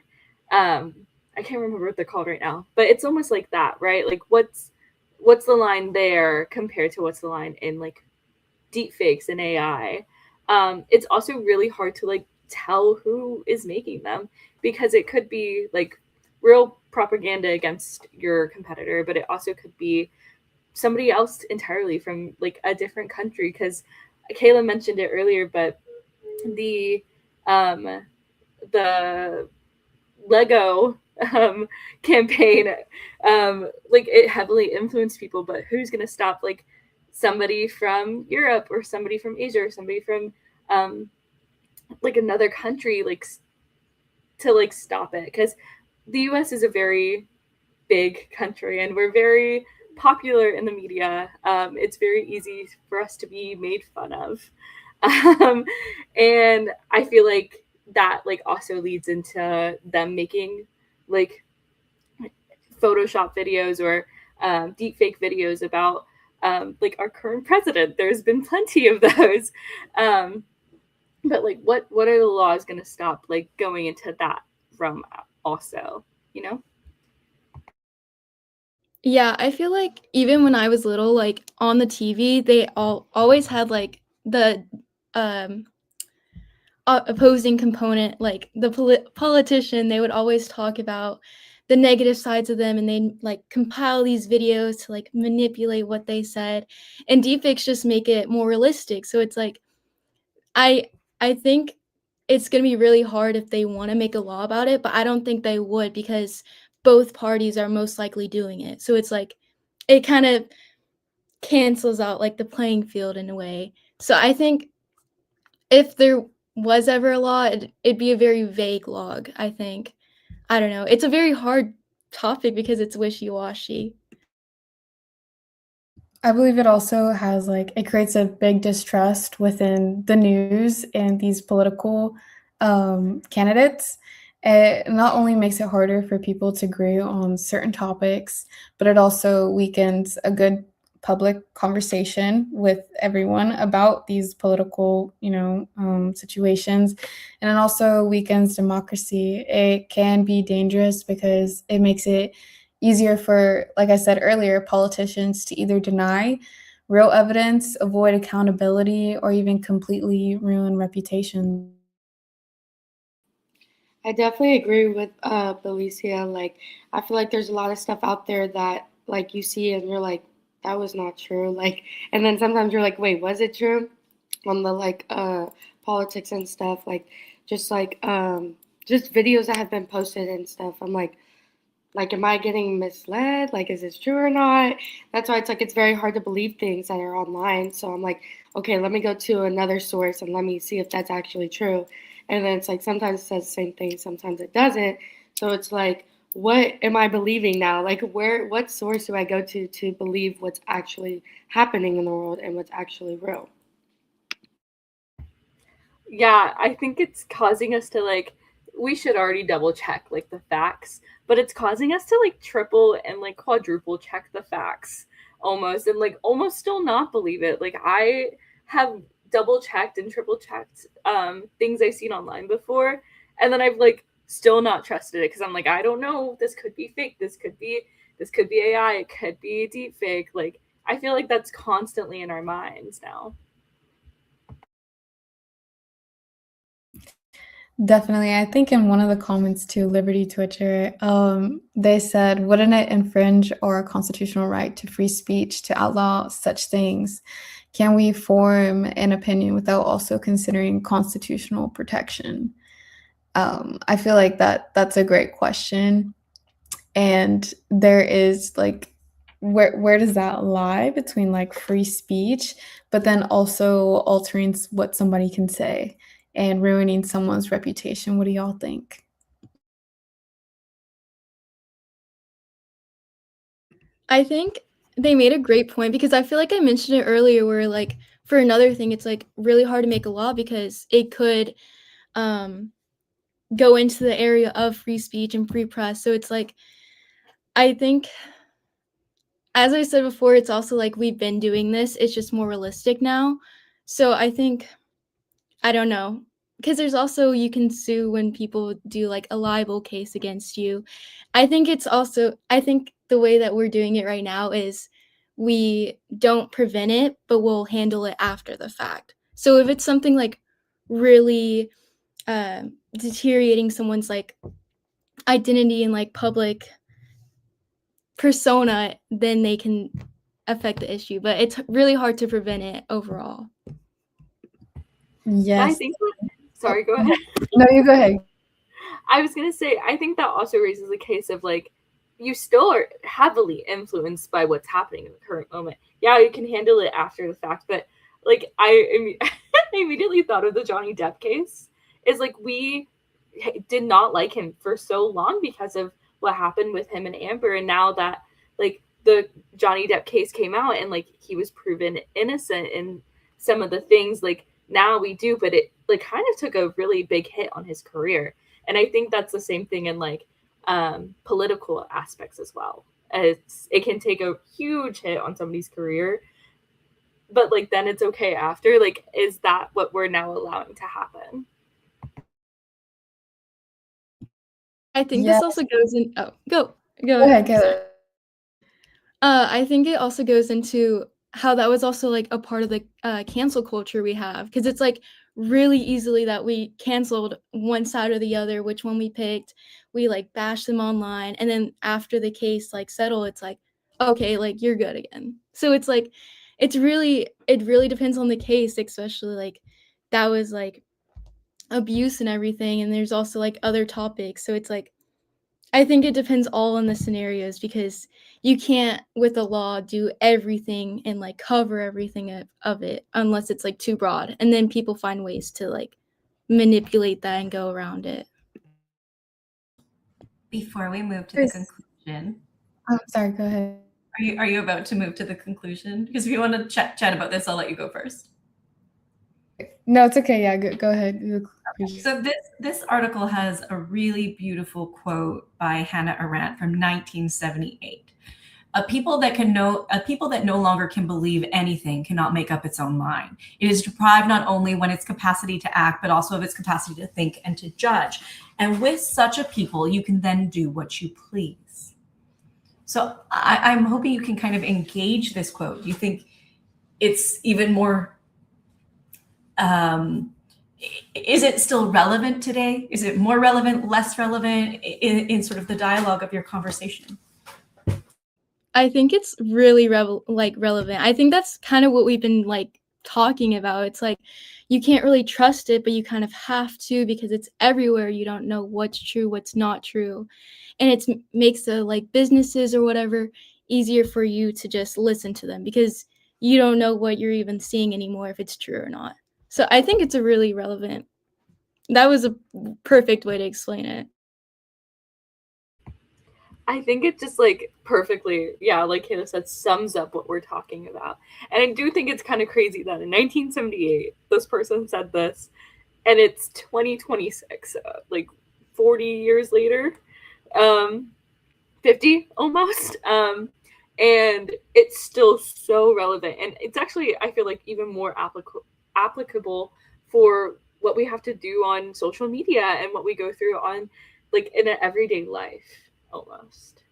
Um, I can't remember what they're called right now, but it's almost like that, right? Like what's the line there compared to what's the line in like deepfakes and AI? It's also really hard to like tell who is making them because it could be like real propaganda against your competitor, but it also could be somebody else entirely from like a different country. Because Kayla mentioned it earlier, but the um, the Lego campaign, like it heavily influenced people. But who's gonna stop like somebody from Europe or somebody from Asia or somebody from um, like another country, like to like stop it? Because the U.S. is a very big country and we're very popular in the media, it's very easy for us to be made fun of. And I feel like that like also leads into them making like Photoshop videos or deep fake videos about like our current president. There's been plenty of those. But like what are the laws going to stop like going into that realm also, you know? Yeah, I feel like even when I was little, like on the TV, they always had like the um opposing component, like the politician. They would always talk about the negative sides of them, and they like compile these videos to like manipulate what they said. And deepfakes just make it more realistic. So it's like I I think it's gonna be really hard if they want to make a law about it, but I don't think they would because both parties are most likely doing it. So it's like it kind of cancels out like the playing field in a way. So I think if there was ever a law, it'd be a very vague law, I think. I don't know. It's a very hard topic because it's wishy-washy. I believe it also has like it creates a big distrust within the news and these political candidates. It not only makes it harder for people to agree on certain topics, but it also weakens a good public conversation with everyone about these political, situations, and it also weakens democracy. It can be dangerous because it makes it easier for, like I said earlier, politicians to either deny real evidence, avoid accountability, or even completely ruin reputations. I definitely agree with Belicia. Like, I feel like there's a lot of stuff out there that like you see and you're like, that was not true. Like, and then sometimes you're like, wait, was it true? On the like politics and stuff, like just like just videos that have been posted and stuff. I'm like, am I getting misled? Like, is this true or not? That's why it's like it's very hard to believe things that are online. So I'm like, okay, let me go to another source and let me see if that's actually true. And then it's like sometimes it says the same thing, sometimes it doesn't. So it's like, what am I believing now? Like, what source do I go to believe what's actually happening in the world and what's actually real? Yeah, I think it's causing us to like we should already double check like the facts, but it's causing us to like triple and like quadruple check the facts almost and like almost still not believe it. Like I have double checked and triple checked things I've seen online before, and then I've like still not trusted it because I'm like I don't know, this could be fake, this could be AI, it could be deep fake. Like I feel like that's constantly in our minds now. Definitely. I think in one of the comments to Liberty Twitter, they said, wouldn't it infringe our constitutional right to free speech to outlaw such things? Can we form an opinion without also considering constitutional protection? I feel like that's a great question. And there is like where does that lie between like free speech, but then also altering what somebody can say and ruining someone's reputation? What do y'all think? I think they made a great point because I feel like I mentioned it earlier where like for another thing it's like really hard to make a law because it could um go into the area of free speech and free press. So it's like I think as I said before, it's also like we've been doing this. It's just more realistic now. So I think I don't know because there's also you can sue when people do like a libel case against you. I think the way that we're doing it right now is we don't prevent it, but we'll handle it after the fact. So if it's something like really deteriorating someone's like identity and like public persona, then they can affect the issue. But it's really hard to prevent it overall. I Yes. think sorry, Oh, go ahead. no, you go ahead. I was gonna say, I think that also raises a case of like, you still are heavily influenced by what's happening in the current moment. Yeah, you can handle it after the fact, but like, I immediately thought of the Johnny Depp case. Is like we did not like him for so long because of what happened with him and Amber, and now that like the Johnny Depp case came out and like he was proven innocent in some of the things like now we do, but it like kind of took a really big hit on his career. And I think that's the same thing in like political aspects as well. It can take a huge hit on somebody's career, but like then it's okay after. Like, is that what we're now allowing to happen? I think Yeah. this also goes in. Oh, go Go ahead, Kayla. I think it also goes into how that was also like a part of the cancel culture we have, because it's like really easily that we canceled one side or the other, which one we picked, we like bashed them online, and then after the case like settle, it's like okay, like you're good again. So it's like it really depends on the case, especially like that was like abuse and everything, and there's also like other topics. So it's like I think it depends all on the scenarios, because you can't with the law do everything and like cover everything of it unless it's like too broad, and then people find ways to like manipulate that and go around it. Before we move to the conclusion, I'm sorry, go ahead. are you about to move to the conclusion? Because if you want to chat about this, I'll let you go first. No, it's okay. Yeah, go ahead. Okay. So this article has a really beautiful quote by Hannah Arendt from 1978. A people that no longer can believe anything cannot make up its own mind. It is deprived not only when its capacity to act, but also of its capacity to think and to judge. And with such a people, you can then do what you please. So I'm hoping you can kind of engage this quote. Do you think it's even more is it still relevant today? Is it more relevant, less relevant in sort of the dialogue of your conversation? I think it's really relevant. I think that's kind of what we've been like talking about. It's like you can't really trust it, but you kind of have to, because it's everywhere. You don't know what's true, what's not true. And it makes the like businesses or whatever easier for you to just listen to them, because you don't know what you're even seeing anymore, if it's true or not. So I think it's a really relevant. That was a perfect way to explain it. I think it just like perfectly, yeah, like Kayla said, sums up what we're talking about. And I do think it's kind of crazy that in 1978, this person said this, and it's 2026, like 40 years later, 50 almost. And it's still so relevant. And it's actually, I feel like, even more applicable for what we have to do on social media and what we go through on like in an everyday life almost.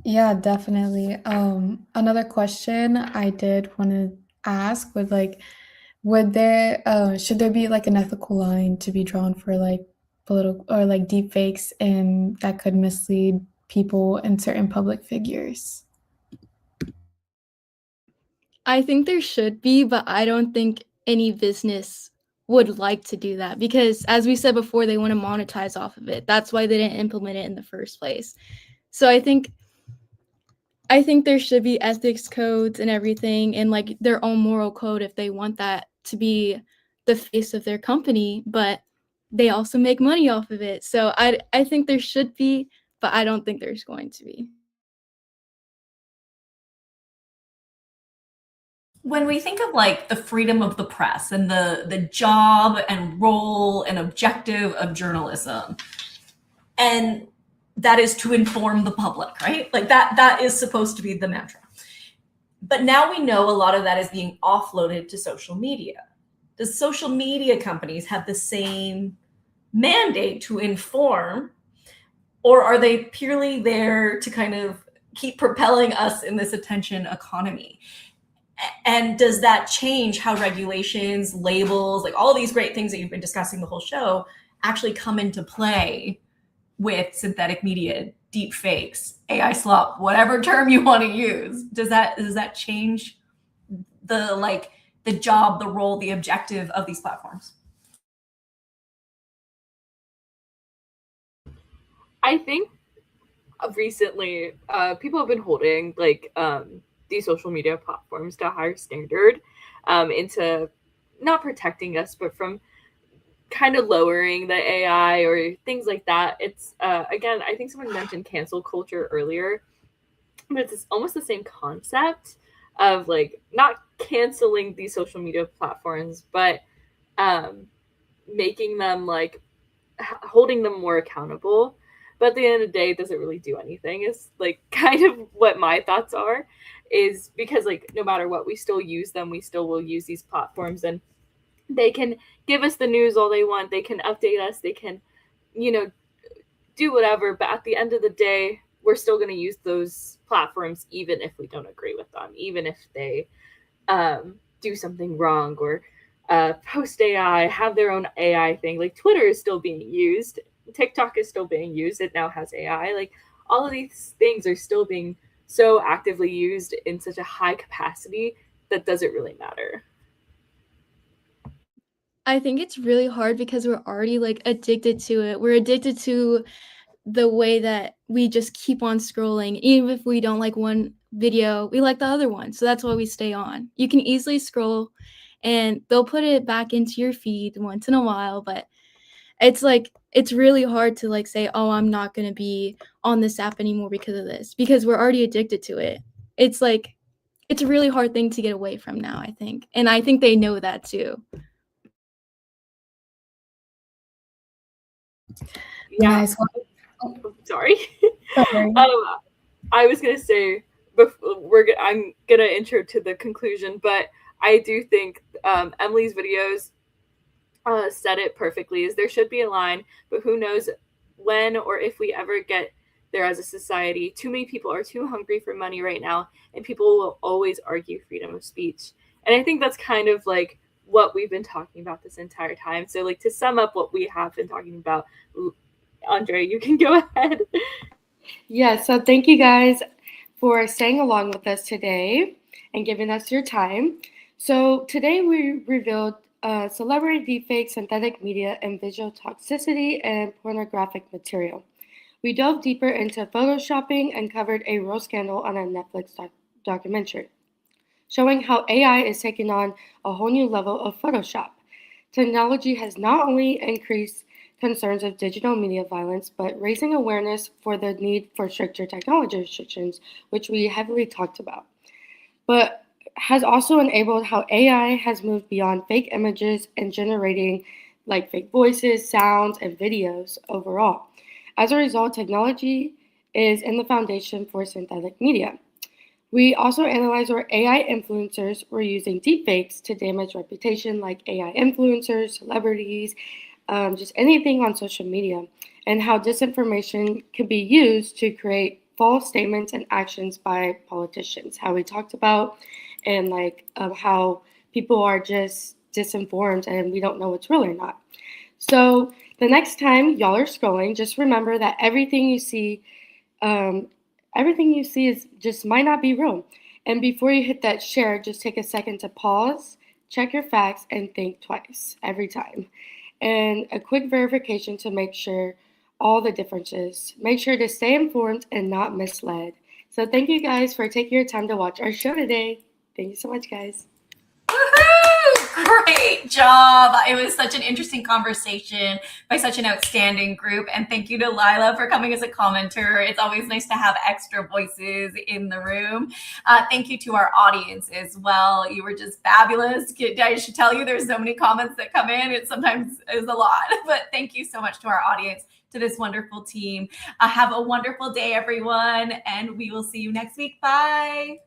Yeah, definitely. Another question I did want to ask would like, would there should there be like an ethical line to be drawn for like political or like deep fakes and that could mislead people and certain public figures? I think there should be, but I don't think any business would like to do that, because as we said before, they want to monetize off of it. That's why they didn't implement it in the first place. So I think there should be ethics codes and everything, and like their own moral code if they want that to be the face of their company, but they also make money off of it. So I think there should be, but I don't think there's going to be. When we think of like the freedom of the press and the job and role and objective of journalism, and that is to inform the public, right? Like that is supposed to be the mantra. But now we know a lot of that is being offloaded to social media. Does social media companies have the same mandate to inform, or are they purely there to kind of keep propelling us in this attention economy? And does that change how regulations, labels, like all these great things that you've been discussing the whole show actually come into play with synthetic media, deep fakes, AI slop, whatever term you want to use? Does that change the job, the role, the objective of these platforms? I think recently people have been holding like these social media platforms to a higher standard, into not protecting us, but from kind of lowering the AI or things like that. It's again, I think someone mentioned cancel culture earlier, but it's almost the same concept of like not canceling these social media platforms, but making them like holding them more accountable. But at the end of the day, it doesn't really do anything. Is like kind of what my thoughts are, is because like no matter what, we still use them. We still will use these platforms, and they can give us the news all they want. They can update us. They can, do whatever. But at the end of the day, we're still going to use those platforms, even if we don't agree with them, even if they do something wrong or post AI, have their own AI thing. Like Twitter is still being used. TikTok is still being used. It now has AI. Like all of these things are still being so actively used in such a high capacity that doesn't really matter. I think it's really hard because we're already like addicted to it. We're addicted to the way that we just keep on scrolling. Even if we don't like one video, we like the other one. So that's why we stay on. You can easily scroll and they'll put it back into your feed once in a while, but it's really hard to like say, oh, I'm not going to be on this app anymore because of this, because we're already addicted to it. It's a really hard thing to get away from now, I think. And I think they know that too. Yeah. Nice. Sorry. Sorry. I was gonna say I'm gonna intro to the conclusion, but I do think Emily's videos said it perfectly. Is there should be a line, but who knows when or if we ever get there as a society. Too many people are too hungry for money right now, and people will always argue freedom of speech. And I think that's kind of like what we've been talking about this entire time. So like to sum up what we have been talking about, Andre, you can go ahead. Yeah, so thank you guys for staying along with us today and giving us your time. So today we revealed celebrity deepfakes, synthetic media, and visual toxicity and pornographic material. We dove deeper into photoshopping and covered a real scandal on a Netflix documentary, showing how AI is taking on a whole new level of Photoshop. Technology has not only increased concerns of digital media violence, but raising awareness for the need for stricter technology restrictions, which we heavily talked about. But has also enabled how AI has moved beyond fake images and generating like fake voices, sounds, and videos overall. As a result, technology is in the foundation for synthetic media. We also analyze where AI influencers were using deepfakes to damage reputation, like AI influencers, celebrities, just anything on social media, and how disinformation can be used to create false statements and actions by politicians, how we talked about, and like how people are just disinformed and we don't know what's real or not. So the next time y'all are scrolling, just remember that everything you see is just might not be real. And before you hit that share, just take a second to pause, check your facts, and think twice every time. And a quick verification to make sure all the differences. Make sure to stay informed and not misled. So thank you guys for taking your time to watch our show today. Thank you so much, guys. Woohoo! Great job. It was such an interesting conversation by such an outstanding group. And thank you to Lila for coming as a commenter. It's always nice to have extra voices in the room. Thank you to our audience as well. You were just fabulous. I should tell you, there's so many comments that come in. It sometimes is a lot, but thank you so much to our audience, to this wonderful team. Have a wonderful day, everyone. And we will see you next week. Bye.